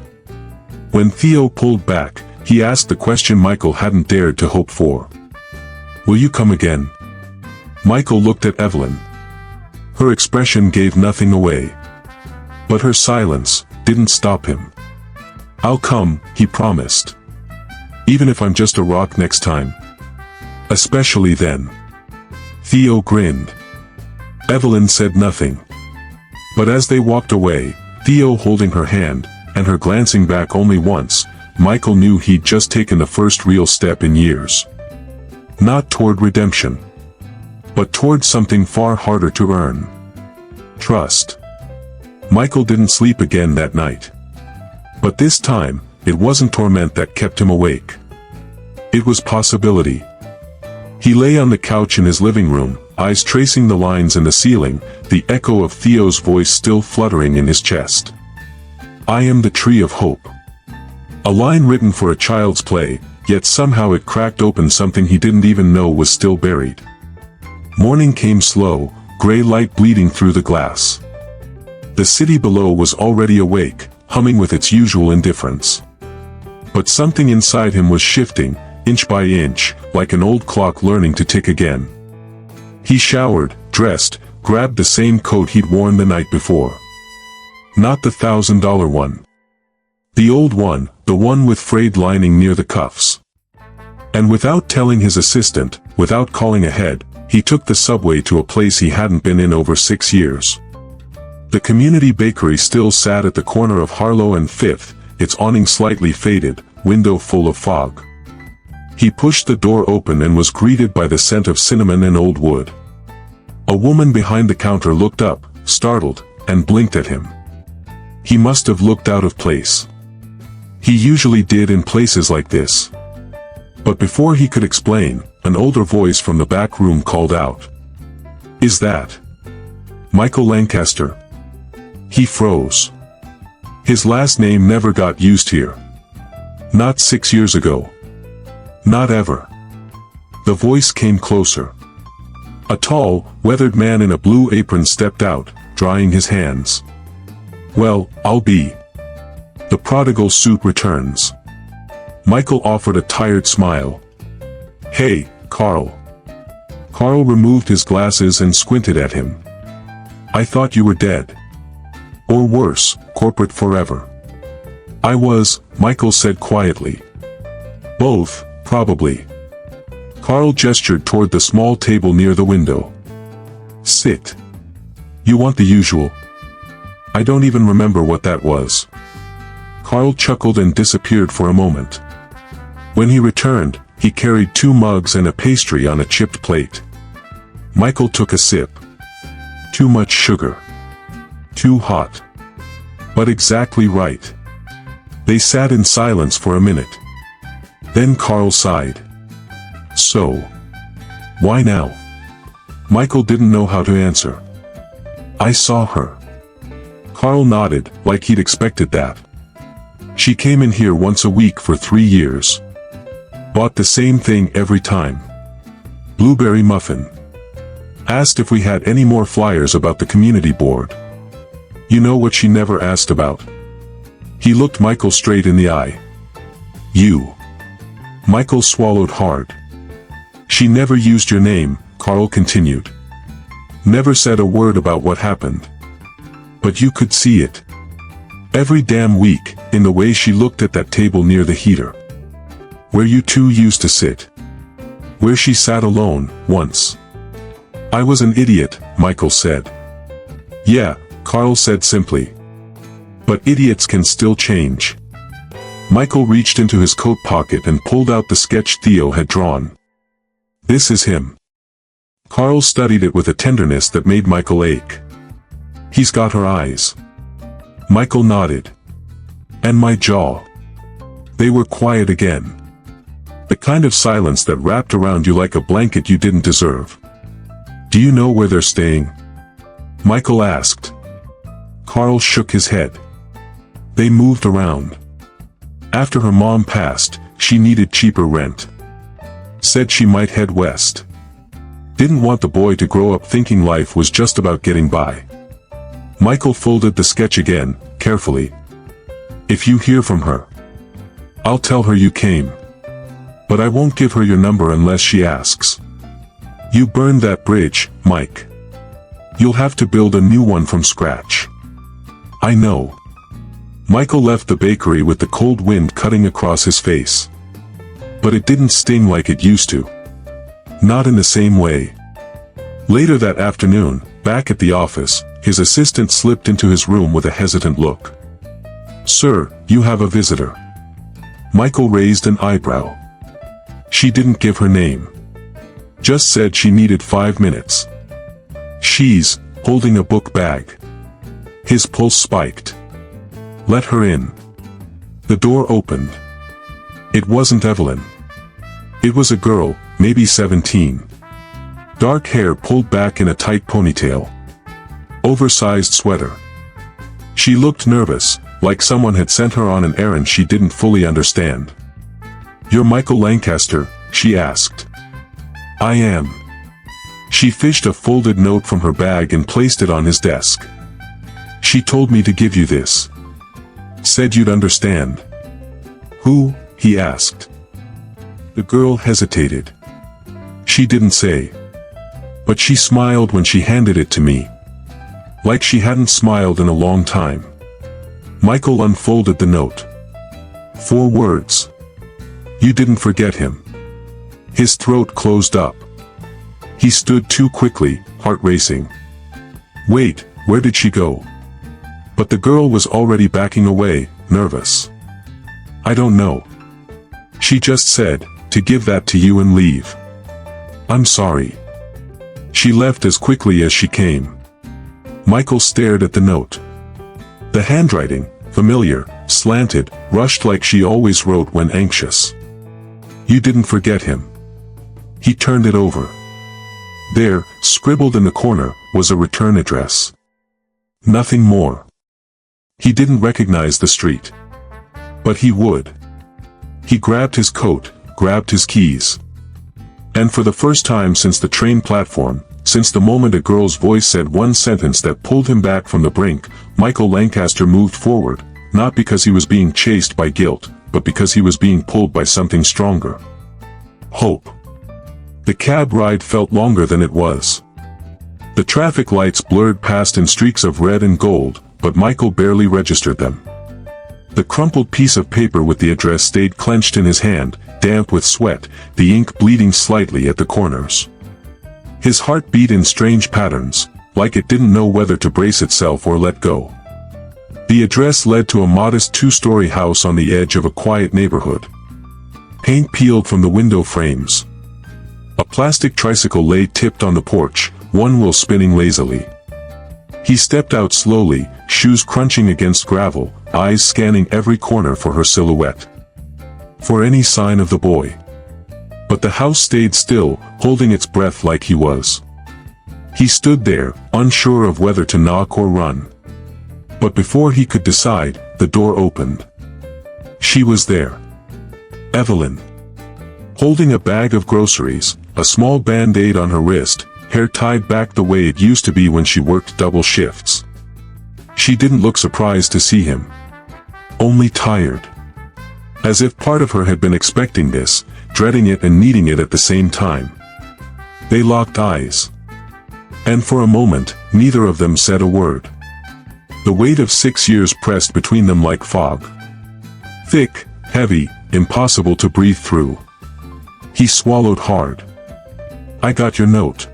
When Theo pulled back, he asked the question Michael hadn't dared to hope for. Will you come again? Michael looked at Evelyn. Her expression gave nothing away. But her silence didn't stop him. I'll come, he promised. Even if I'm just a rock next time. Especially then. Theo grinned. Evelyn said nothing. But as they walked away, Theo holding her hand, and her glancing back only once, Michael knew he'd just taken the first real step in years. Not toward redemption. But toward something far harder to earn. Trust. Michael didn't sleep again that night. But this time, it wasn't torment that kept him awake. It was possibility. He lay on the couch in his living room, eyes tracing the lines in the ceiling, the echo of Theo's voice still fluttering in his chest. I am the tree of hope. A line written for a child's play, yet somehow it cracked open something he didn't even know was still buried. Morning came slow, gray light bleeding through the glass. The city below was already awake, humming with its usual indifference. But something inside him was shifting, inch by inch, like an old clock learning to tick again. He showered, dressed, grabbed the same coat he'd worn the night before. Not the $1,000 one. The old one, the one with frayed lining near the cuffs. And without telling his assistant, without calling ahead, he took the subway to a place he hadn't been in over 6 years. The community bakery still sat at the corner of Harlow and Fifth, its awning slightly faded, window full of fog. He pushed the door open and was greeted by the scent of cinnamon and old wood. A woman behind the counter looked up, startled, and blinked at him. He must have looked out of place. He usually did in places like this. But before he could explain, an older voice from the back room called out. "Is that Michael Lancaster?" He froze. His last name never got used here. Not 6 years ago. Not ever. The voice came closer. A tall, weathered man in a blue apron stepped out, drying his hands. "Well, I'll be. The prodigal suit returns." Michael offered a tired smile. "Hey, Carl." Carl removed his glasses and squinted at him. "I thought you were dead. Or worse, corporate forever." "I was," Michael said quietly. "Both, probably." Carl gestured toward the small table near the window. "Sit. You want the usual?" "I don't even remember what that was." Carl chuckled and disappeared for a moment. When he returned, he carried 2 mugs and a pastry on a chipped plate. Michael took a sip. Too much sugar. Too hot. But exactly right. They sat in silence for a minute. Then Carl sighed. "So, why now?" Michael didn't know how to answer. "I saw her." Carl nodded, like he'd expected that. "She came in here once a week for 3 years. Bought the same thing every time. Blueberry muffin. Asked if we had any more flyers about the community board. You know what she never asked about?" He looked Michael straight in the eye. "You." Michael swallowed hard. "She never used your name," Carl continued. "Never said a word about what happened. But you could see it. Every damn week, in the way she looked at that table near the heater. Where you two used to sit. Where she sat alone, once." "I was an idiot," Michael said. "Yeah," Carl said simply. "But idiots can still change." Michael reached into his coat pocket and pulled out the sketch Theo had drawn. "This is him." Carl studied it with a tenderness that made Michael ache. "He's got her eyes." Michael nodded. "And my jaw." They were quiet again. The kind of silence that wrapped around you like a blanket you didn't deserve. "Do you know where they're staying?" Michael asked. Carl shook his head. "They moved around. After her mom passed, she needed cheaper rent. Said she might head west. Didn't want the boy to grow up thinking life was just about getting by." Michael folded the sketch again, carefully. "If you hear from her, I'll tell her you came. But I won't give her your number unless she asks. You burned that bridge, Mike. You'll have to build a new one from scratch." "I know." Michael left the bakery with the cold wind cutting across his face. But it didn't sting like it used to. Not in the same way. Later that afternoon, back at the office, his assistant slipped into his room with a hesitant look. "Sir, you have a visitor." Michael raised an eyebrow. She didn't give her name. Just said she needed 5 minutes. She's holding a book bag. His pulse spiked. "Let her in." The door opened. It wasn't Evelyn. It was a girl, maybe 17. Dark hair pulled back in a tight ponytail. Oversized sweater. She looked nervous, like someone had sent her on an errand she didn't fully understand. "You're Michael Lancaster?" she asked. "I am." She fished a folded note from her bag and placed it on his desk. "She told me to give you this. Said you'd understand." "Who?" he asked. The girl hesitated. She didn't say. But she smiled when she handed it to me. Like she hadn't smiled in a long time. Michael unfolded the note. 4 words. "You didn't forget him." His throat closed up. He stood too quickly, heart racing. "Wait, where did she go?" But the girl was already backing away, nervous. "I don't know." She just said, to give that to you and leave. I'm sorry. She left as quickly as she came. Michael stared at the note. The handwriting, familiar, slanted, rushed like she always wrote when anxious. You didn't forget him. He turned it over. There, scribbled in the corner, was a return address. Nothing more. He didn't recognize the street. But he would. He grabbed his coat, grabbed his keys. And for the first time since the train platform, since the moment a girl's voice said one sentence that pulled him back from the brink, Michael Lancaster moved forward, not because he was being chased by guilt, but because he was being pulled by something stronger. Hope. The cab ride felt longer than it was. The traffic lights blurred past in streaks of red and gold, but Michael barely registered them. The crumpled piece of paper with the address stayed clenched in his hand, damp with sweat, the ink bleeding slightly at the corners. His heart beat in strange patterns, like it didn't know whether to brace itself or let go. The address led to a modest two-story house on the edge of a quiet neighborhood. Paint peeled from the window frames. A plastic tricycle lay tipped on the porch, one wheel spinning lazily. He stepped out slowly, shoes crunching against gravel, eyes scanning every corner for her silhouette. For any sign of the boy. But the house stayed still, holding its breath like he was. He stood there, unsure of whether to knock or run. But before he could decide, the door opened. She was there. Evelyn. Holding a bag of groceries, a small band-aid on her wrist, hair tied back the way it used to be when she worked double shifts. She didn't look surprised to see him. Only tired. As if part of her had been expecting this, dreading it and needing it at the same time. They locked eyes. And for a moment, neither of them said a word. The weight of 6 years pressed between them like fog. Thick, heavy, impossible to breathe through. He swallowed hard. I got your note.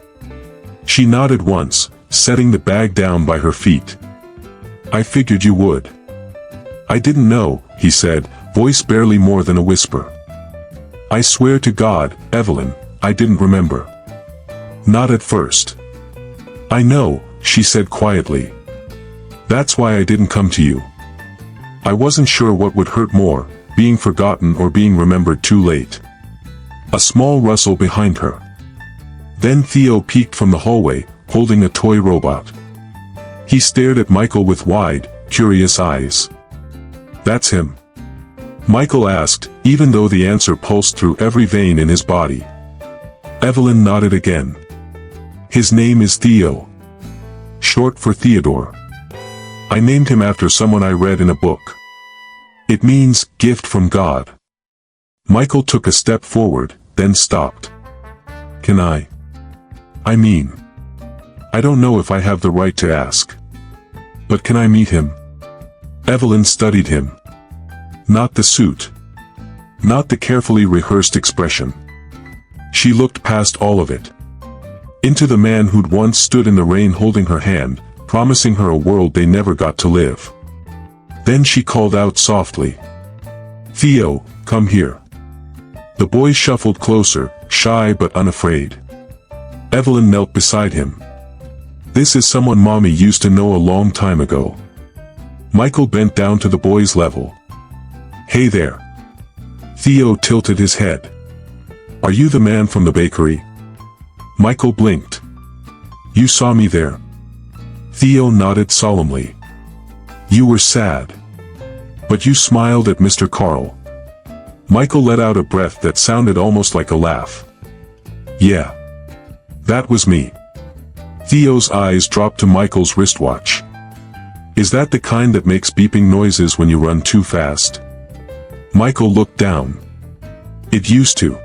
She nodded once, setting the bag down by her feet. I figured you would. I didn't know, he said, voice barely more than a whisper. I swear to God, Evelyn, I didn't remember. Not at first. I know, she said quietly. That's why I didn't come to you. I wasn't sure what would hurt more, being forgotten or being remembered too late. A small rustle behind her. Then Theo peeked from the hallway, holding a toy robot. He stared at Michael with wide, curious eyes. That's him? Michael asked, even though the answer pulsed through every vein in his body. Evelyn nodded again. His name is Theo. Short for Theodore. I named him after someone I read in a book. It means, gift from God. Michael took a step forward, then stopped. Can I don't know if I have the right to ask. But can I meet him? Evelyn studied him. Not the suit. Not the carefully rehearsed expression. She looked past all of it. Into the man who'd once stood in the rain holding her hand, promising her a world they never got to live. Then she called out softly. Theo, come here. The boy shuffled closer, shy but unafraid. Evelyn knelt beside him. This is someone Mommy used to know a long time ago. Michael bent down to the boy's level. Hey there. Theo tilted his head. Are you the man from the bakery? Michael blinked. You saw me there. Theo nodded solemnly. You were sad. But you smiled at Mr. Carl. Michael let out a breath that sounded almost like a laugh. Yeah. That was me. Theo's eyes dropped to Michael's wristwatch. Is that the kind that makes beeping noises when you run too fast? Michael looked down. It used to.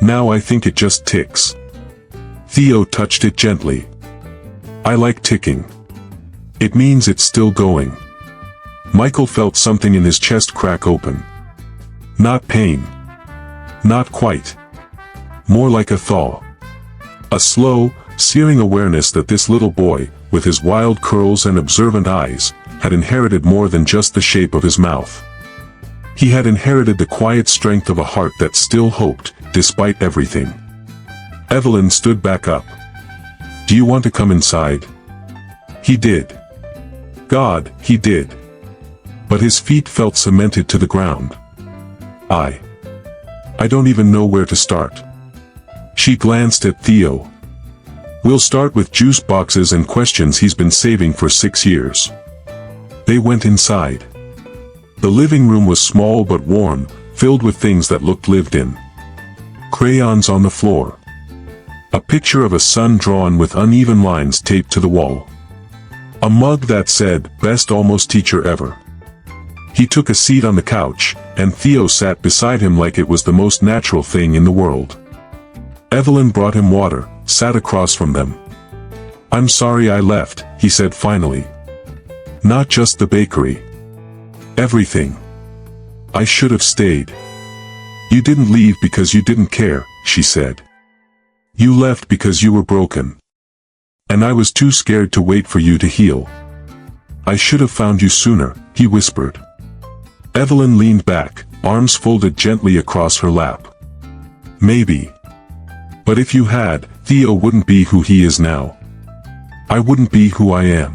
Now I think it just ticks. Theo touched it gently. I like ticking. It means it's still going. Michael felt something in his chest crack open. Not pain. Not quite. More like a thaw. A slow, searing awareness that this little boy, with his wild curls and observant eyes, had inherited more than just the shape of his mouth. He had inherited the quiet strength of a heart that still hoped, despite everything. Evelyn stood back up. "Do you want to come inside?" He did. God, he did. But his feet felt cemented to the ground. I don't even know where to start. She glanced at Theo. "We'll start with juice boxes and questions he's been saving for 6 years." They went inside. The living room was small but warm, filled with things that looked lived in. Crayons on the floor. A picture of a sun drawn with uneven lines taped to the wall. A mug that said, "Best almost teacher ever." He took a seat on the couch, and Theo sat beside him like it was the most natural thing in the world. Evelyn brought him water, sat across from them. "I'm sorry I left," he said finally. "Not just the bakery. Everything. I should have stayed." "You didn't leave because you didn't care," she said. "You left because you were broken. And I was too scared to wait for you to heal." "I should have found you sooner," he whispered. Evelyn leaned back, arms folded gently across her lap. "Maybe. But if you had, Theo wouldn't be who he is now. I wouldn't be who I am.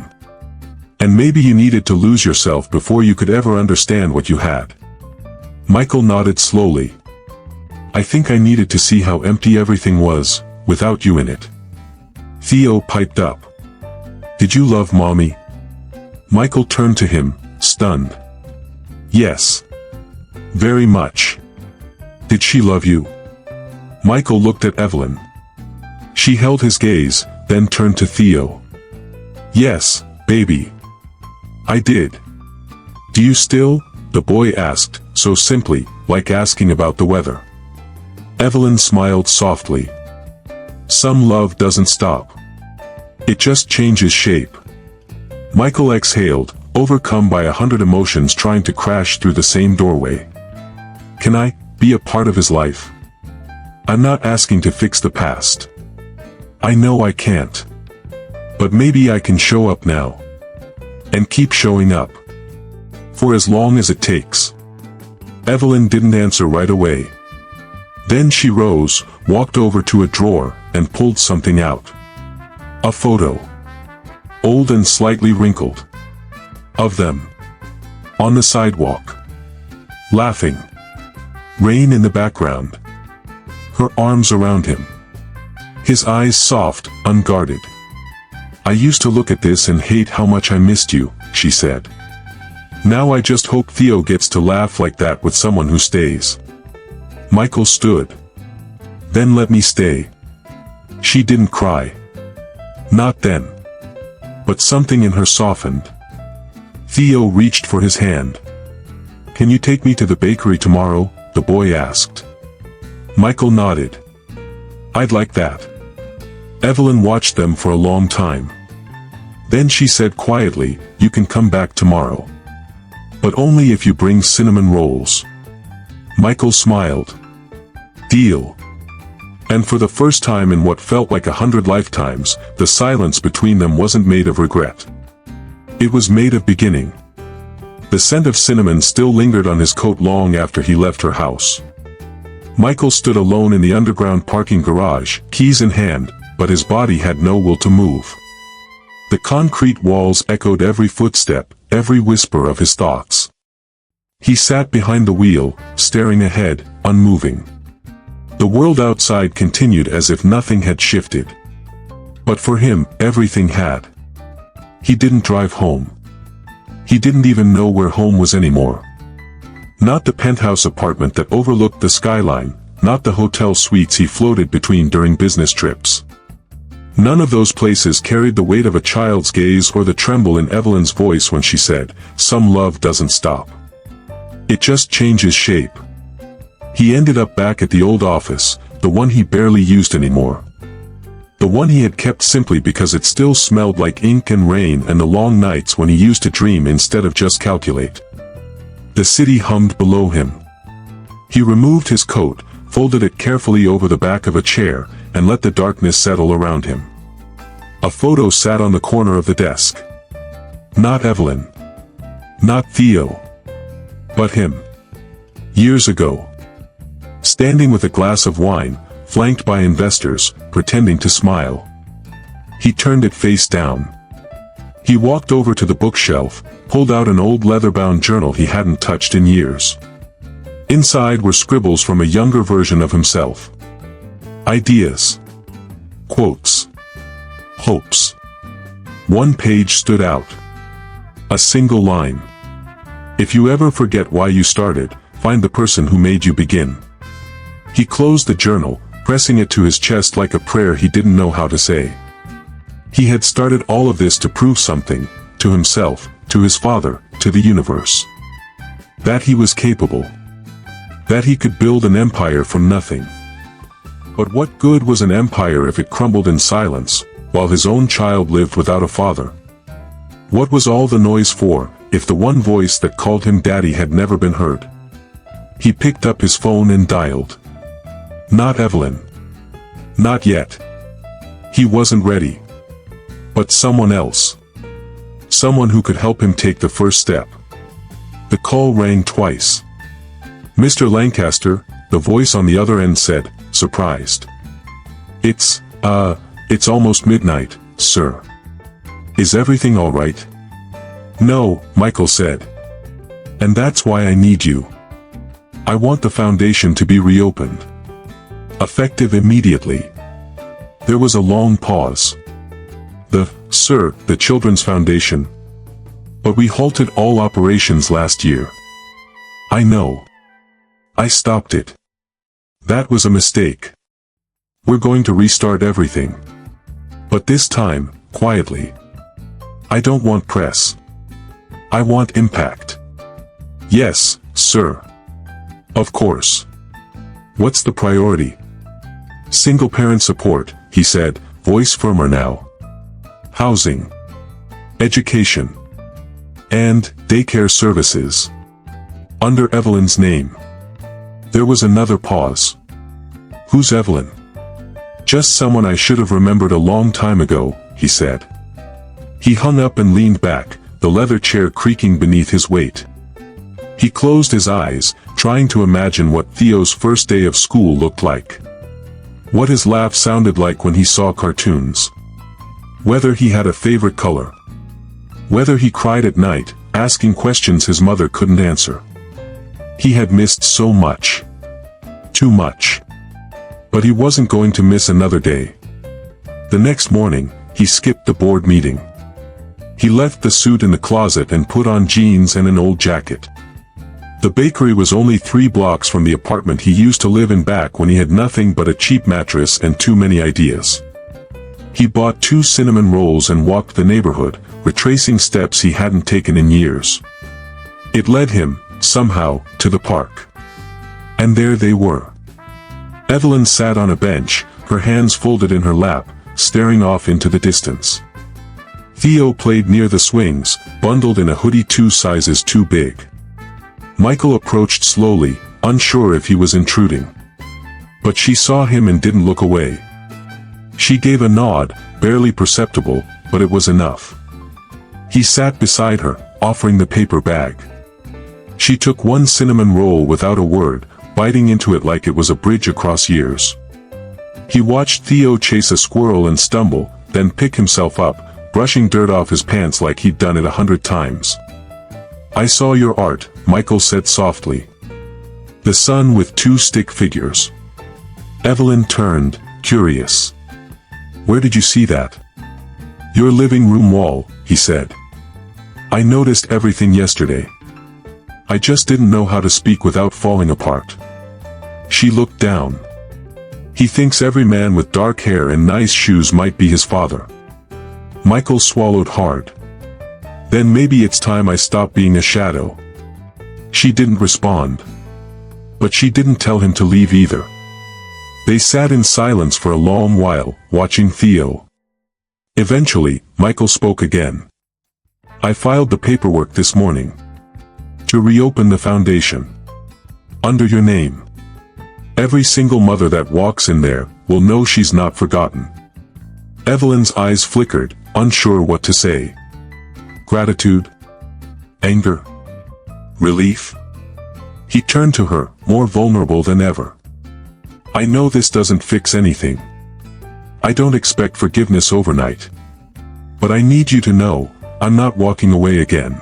And maybe you needed to lose yourself before you could ever understand what you had." Michael nodded slowly. "I think I needed to see how empty everything was, without you in it." Theo piped up. "Did you love Mommy?" Michael turned to him, stunned. "Yes. Very much." "Did she love you?" Michael looked at Evelyn. She held his gaze, then turned to Theo. "Yes, baby. I did." "Do you still?" the boy asked, so simply, like asking about the weather. Evelyn smiled softly. "Some love doesn't stop. It just changes shape." Michael exhaled, overcome by 100 emotions trying to crash through the same doorway. "Can I be a part of his life? I'm not asking to fix the past. I know I can't. But maybe I can show up now. And keep showing up. For as long as it takes." Evelyn didn't answer right away. Then she rose, walked over to a drawer, and pulled something out. A photo. Old and slightly wrinkled. Of them. On the sidewalk. Laughing. Rain in the background. Her arms around him. His eyes soft, unguarded. "I used to look at this and hate how much I missed you," she said. "Now I just hope Theo gets to laugh like that with someone who stays." Michael stood. "Then let me stay." She didn't cry. Not then. But something in her softened. Theo reached for his hand. "Can you take me to the bakery tomorrow?" the boy asked. Michael nodded. "I'd like that." Evelyn watched them for a long time. Then she said quietly, "You can come back tomorrow. But only if you bring cinnamon rolls." Michael smiled. "Deal." And for the first time in what felt like 100 lifetimes, the silence between them wasn't made of regret. It was made of beginning. The scent of cinnamon still lingered on his coat long after he left her house. Michael stood alone in the underground parking garage, keys in hand, but his body had no will to move. The concrete walls echoed every footstep, every whisper of his thoughts. He sat behind the wheel, staring ahead, unmoving. The world outside continued as if nothing had shifted. But for him, everything had. He didn't drive home. He didn't even know where home was anymore. Not the penthouse apartment that overlooked the skyline, not the hotel suites he floated between during business trips. None of those places carried the weight of a child's gaze or the tremble in Evelyn's voice when she said, "Some love doesn't stop. It just changes shape." He ended up back at the old office, the one he barely used anymore. The one he had kept simply because it still smelled like ink and rain and the long nights when he used to dream instead of just calculate. The city hummed below him. He removed his coat, folded it carefully over the back of a chair, and let the darkness settle around him. A photo sat on the corner of the desk. Not Evelyn. Not Theo. But him. Years ago. Standing with a glass of wine, flanked by investors, pretending to smile. He turned it face down. He walked over to the bookshelf, pulled out an old leather-bound journal he hadn't touched in years. Inside were scribbles from a younger version of himself. Ideas. Quotes. Hopes. One page stood out. A single line. If you ever forget why you started, find the person who made you begin. He closed the journal, pressing it to his chest like a prayer he didn't know how to say. He had started all of this to prove something, to himself, to his father, to the universe. That he was capable. That he could build an empire from nothing. But what good was an empire if it crumbled in silence, while his own child lived without a father? What was all the noise for, if the one voice that called him daddy had never been heard? He picked up his phone and dialed. Not Evelyn. Not yet. He wasn't ready. But someone else. Someone who could help him take the first step. The call rang twice. Mr. Lancaster, the voice on the other end said, surprised. It's almost midnight, sir. Is everything all right? No, Michael said. And that's why I need you. I want the foundation to be reopened. Effective immediately. There was a long pause. The Children's Foundation. But we halted all operations last year. I know. I stopped it. That was a mistake. We're going to restart everything. But this time, quietly. I don't want press. I want impact. Yes, sir. Of course. What's the priority? Single-parent support, he said, voice firmer now. Housing. Education. And daycare services. Under Evelyn's name. There was another pause. Who's Evelyn? Just someone I should have remembered a long time ago, he said. He hung up and leaned back, the leather chair creaking beneath his weight. He closed his eyes, trying to imagine what Theo's first day of school looked like. What his laugh sounded like when he saw cartoons. Whether he had a favorite color. Whether he cried at night, asking questions his mother couldn't answer. He had missed so much. Too much. But he wasn't going to miss another day. The next morning, he skipped the board meeting. He left the suit in the closet and put on jeans and an old jacket. The bakery was only 3 blocks from the apartment he used to live in back when he had nothing but a cheap mattress and too many ideas. He bought 2 cinnamon rolls and walked the neighborhood, retracing steps he hadn't taken in years. It led him, somehow, to the park. And there they were. Evelyn sat on a bench, her hands folded in her lap, staring off into the distance. Theo played near the swings, bundled in a hoodie 2 sizes too big. Michael approached slowly, unsure if he was intruding. But she saw him and didn't look away. She gave a nod, barely perceptible, but it was enough. He sat beside her, offering the paper bag. She took 1 cinnamon roll without a word, biting into it like it was a bridge across years. He watched Theo chase a squirrel and stumble, then pick himself up, brushing dirt off his pants like he'd done it 100 times. I saw your art, Michael said softly. The sun with 2 stick figures. Evelyn turned, curious. Where did you see that? Your living room wall, he said. I noticed everything yesterday. I just didn't know how to speak without falling apart. She looked down. He thinks every man with dark hair and nice shoes might be his father. Michael swallowed hard. Then maybe it's time I stop being a shadow. She didn't respond. But she didn't tell him to leave either. They sat in silence for a long while, watching Theo. Eventually, Michael spoke again. I filed the paperwork this morning. To reopen the foundation. Under your name. Every single mother that walks in there will know she's not forgotten. Evelyn's eyes flickered, unsure what to say. Gratitude? Anger? Relief? He turned to her, more vulnerable than ever. I know this doesn't fix anything. I don't expect forgiveness overnight. But I need you to know, I'm not walking away again.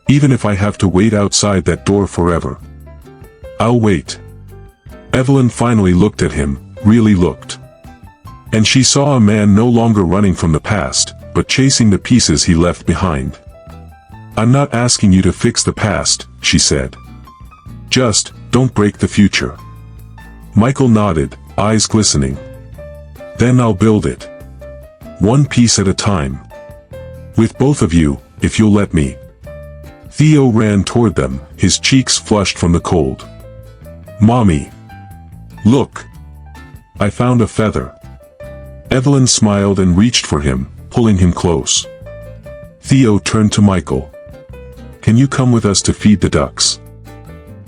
Even if I have to wait outside that door forever. I'll wait. Evelyn finally looked at him, really looked. And she saw a man no longer running from the past, but chasing the pieces he left behind. I'm not asking you to fix the past, she said. Just, don't break the future. Michael nodded, eyes glistening. Then I'll build it. One piece at a time. With both of you, if you'll let me. Theo ran toward them, his cheeks flushed from the cold. Mommy. Look. I found a feather. Evelyn smiled and reached for him, pulling him close. Theo turned to Michael. Can you come with us to feed the ducks?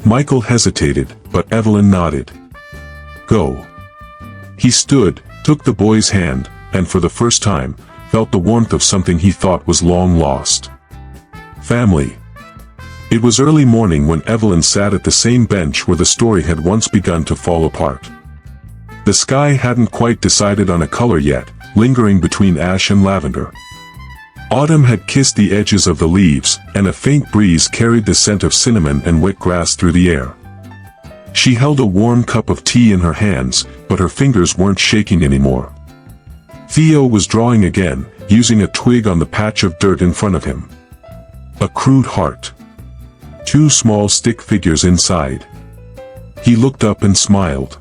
Michael hesitated, but Evelyn nodded. Go. He stood, took the boy's hand, and for the first time, felt the warmth of something he thought was long lost. Family. It was early morning when Evelyn sat at the same bench where the story had once begun to fall apart. The sky hadn't quite decided on a color yet, lingering between ash and lavender. Autumn had kissed the edges of the leaves, and a faint breeze carried the scent of cinnamon and wet grass through the air. She held a warm cup of tea in her hands, but her fingers weren't shaking anymore. Theo was drawing again, using a twig on the patch of dirt in front of him. A crude heart. 2 small stick figures inside. He looked up and smiled.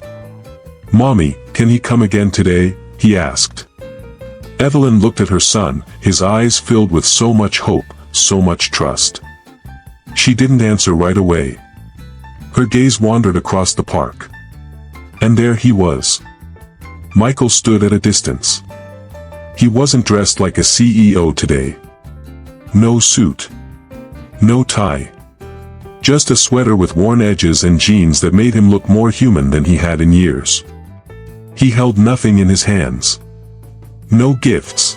Mommy, can he come again today? He asked. Evelyn looked at her son, his eyes filled with so much hope, so much trust. She didn't answer right away. Her gaze wandered across the park. And there he was. Michael stood at a distance. He wasn't dressed like a CEO today. No suit. No tie. Just a sweater with worn edges and jeans that made him look more human than he had in years. He held nothing in his hands. No gifts.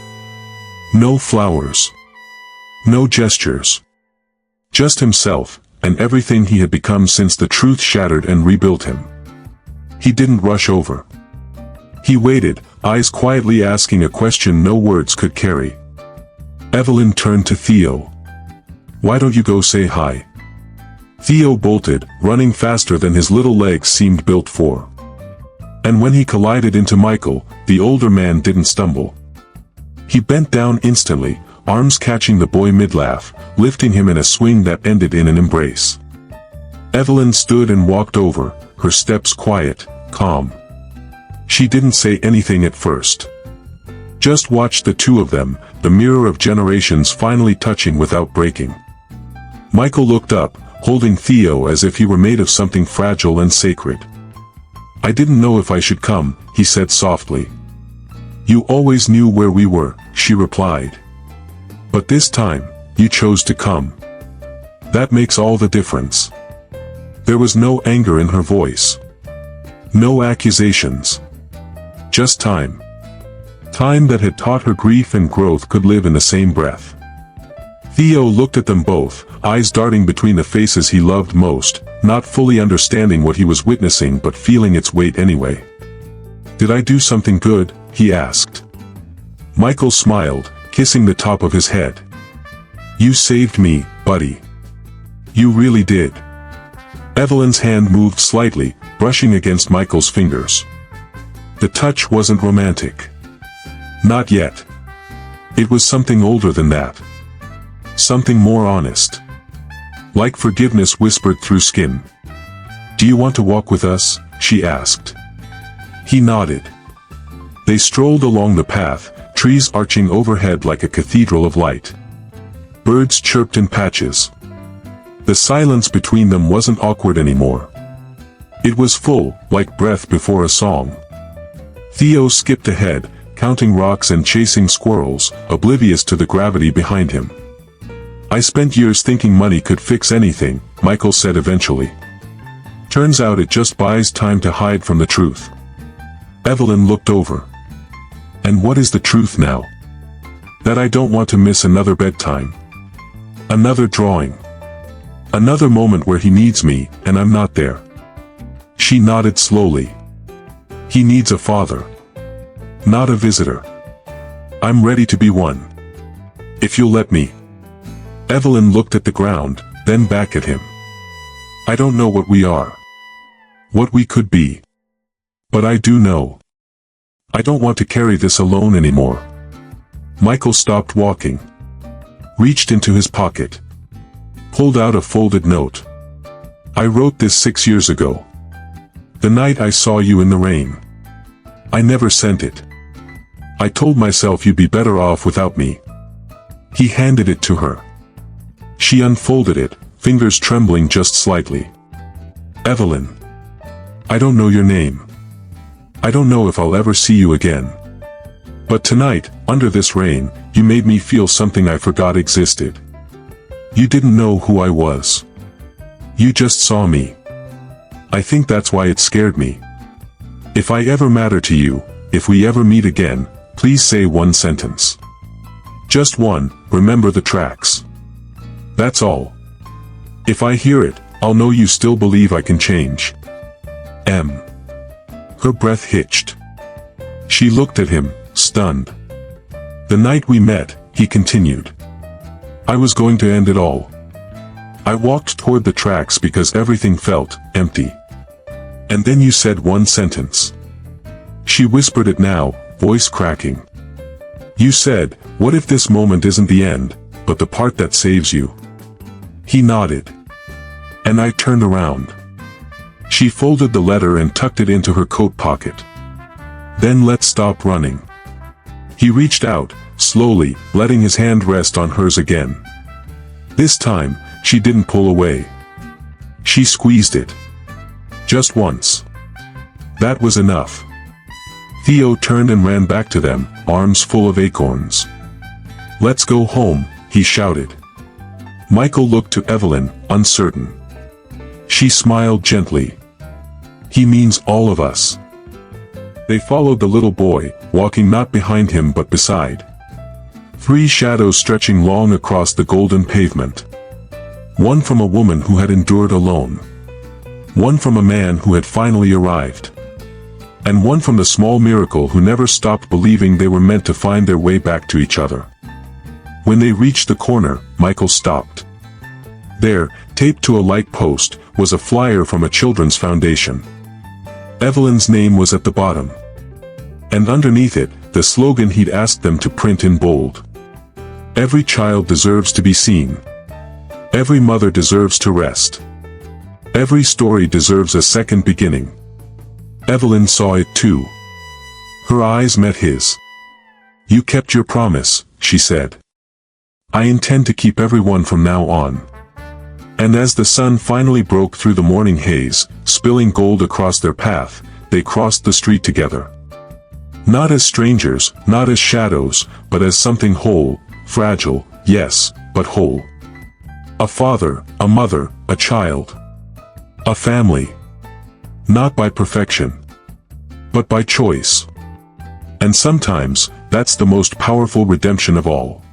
No flowers. No gestures. Just himself, and everything he had become since the truth shattered and rebuilt him. He didn't rush over. He waited, eyes quietly asking a question no words could carry. Evelyn turned to Theo. Why don't you go say hi? Theo bolted, running faster than his little legs seemed built for. And when he collided into Michael, the older man didn't stumble. He bent down instantly, arms catching the boy mid-laugh, lifting him in a swing that ended in an embrace. Evelyn stood and walked over, her steps quiet, calm. She didn't say anything at first. Just watched the two of them, the mirror of generations finally touching without breaking. Michael looked up, holding Theo as if he were made of something fragile and sacred. I didn't know if I should come, he said softly. You always knew where we were, she replied. But this time, you chose to come. That makes all the difference. There was no anger in her voice. No accusations. Just time. Time that had taught her grief and growth could live in the same breath. Theo looked at them both, eyes darting between the faces he loved most, not fully understanding what he was witnessing but feeling its weight anyway. Did I do something good? He asked. Michael smiled, kissing the top of his head. You saved me, buddy. You really did. Evelyn's hand moved slightly, brushing against Michael's fingers. The touch wasn't romantic. Not yet. It was something older than that. Something more honest. Like forgiveness whispered through skin. Do you want to walk with us? She asked. He nodded. They strolled along the path, trees arching overhead like a cathedral of light. Birds chirped in patches. The silence between them wasn't awkward anymore. It was full, like breath before a song. Theo skipped ahead, counting rocks and chasing squirrels, oblivious to the gravity behind him. I spent years thinking money could fix anything, Michael said eventually. Turns out it just buys time to hide from the truth. Evelyn looked over. And what is the truth now? That I don't want to miss another bedtime. Another drawing. Another moment where he needs me, and I'm not there. She nodded slowly. He needs a father. Not a visitor. I'm ready to be one. If you'll let me. Evelyn looked at the ground, then back at him. I don't know what we are. What we could be. But I do know. I don't want to carry this alone anymore. Michael stopped walking. Reached into his pocket. Pulled out a folded note. I wrote this 6 years ago. The night I saw you in the rain. I never sent it. I told myself you'd be better off without me. He handed it to her. She unfolded it, fingers trembling just slightly. Evelyn. I don't know your name. I don't know if I'll ever see you again. But tonight, under this rain, you made me feel something I forgot existed. You didn't know who I was. You just saw me. I think that's why it scared me. If I ever matter to you, if we ever meet again, please say one sentence. Just one, remember the tracks. That's all. If I hear it, I'll know you still believe I can change. M. Her breath hitched. She looked at him, stunned. The night we met, he continued. I was going to end it all. I walked toward the tracks because everything felt empty. And then you said one sentence. She whispered it now, voice cracking. You said, what if this moment isn't the end, but the part that saves you? He nodded. And I turned around. She folded the letter and tucked it into her coat pocket. Then let's stop running. He reached out, slowly, letting his hand rest on hers again. This time, she didn't pull away. She squeezed it. Just once. That was enough. Theo turned and ran back to them, arms full of acorns. Let's go home, he shouted. Michael looked to Evelyn, uncertain. She smiled gently. He means all of us. They followed the little boy, walking not behind him but beside. 3 shadows stretching long across the golden pavement. One from a woman who had endured alone. One from a man who had finally arrived. And one from the small miracle who never stopped believing they were meant to find their way back to each other. When they reached the corner, Michael stopped. There, taped to a light post, was a flyer from a children's foundation. Evelyn's name was at the bottom. And underneath it, the slogan he'd asked them to print in bold. Every child deserves to be seen. Every mother deserves to rest. Every story deserves a second beginning. Evelyn saw it too. Her eyes met his. You kept your promise, she said. I intend to keep everyone from now on. And as the sun finally broke through the morning haze, spilling gold across their path, they crossed the street together. Not as strangers, not as shadows, but as something whole, fragile, yes, but whole. A father, a mother, a child. A family. Not by perfection, but by choice. And sometimes, that's the most powerful redemption of all.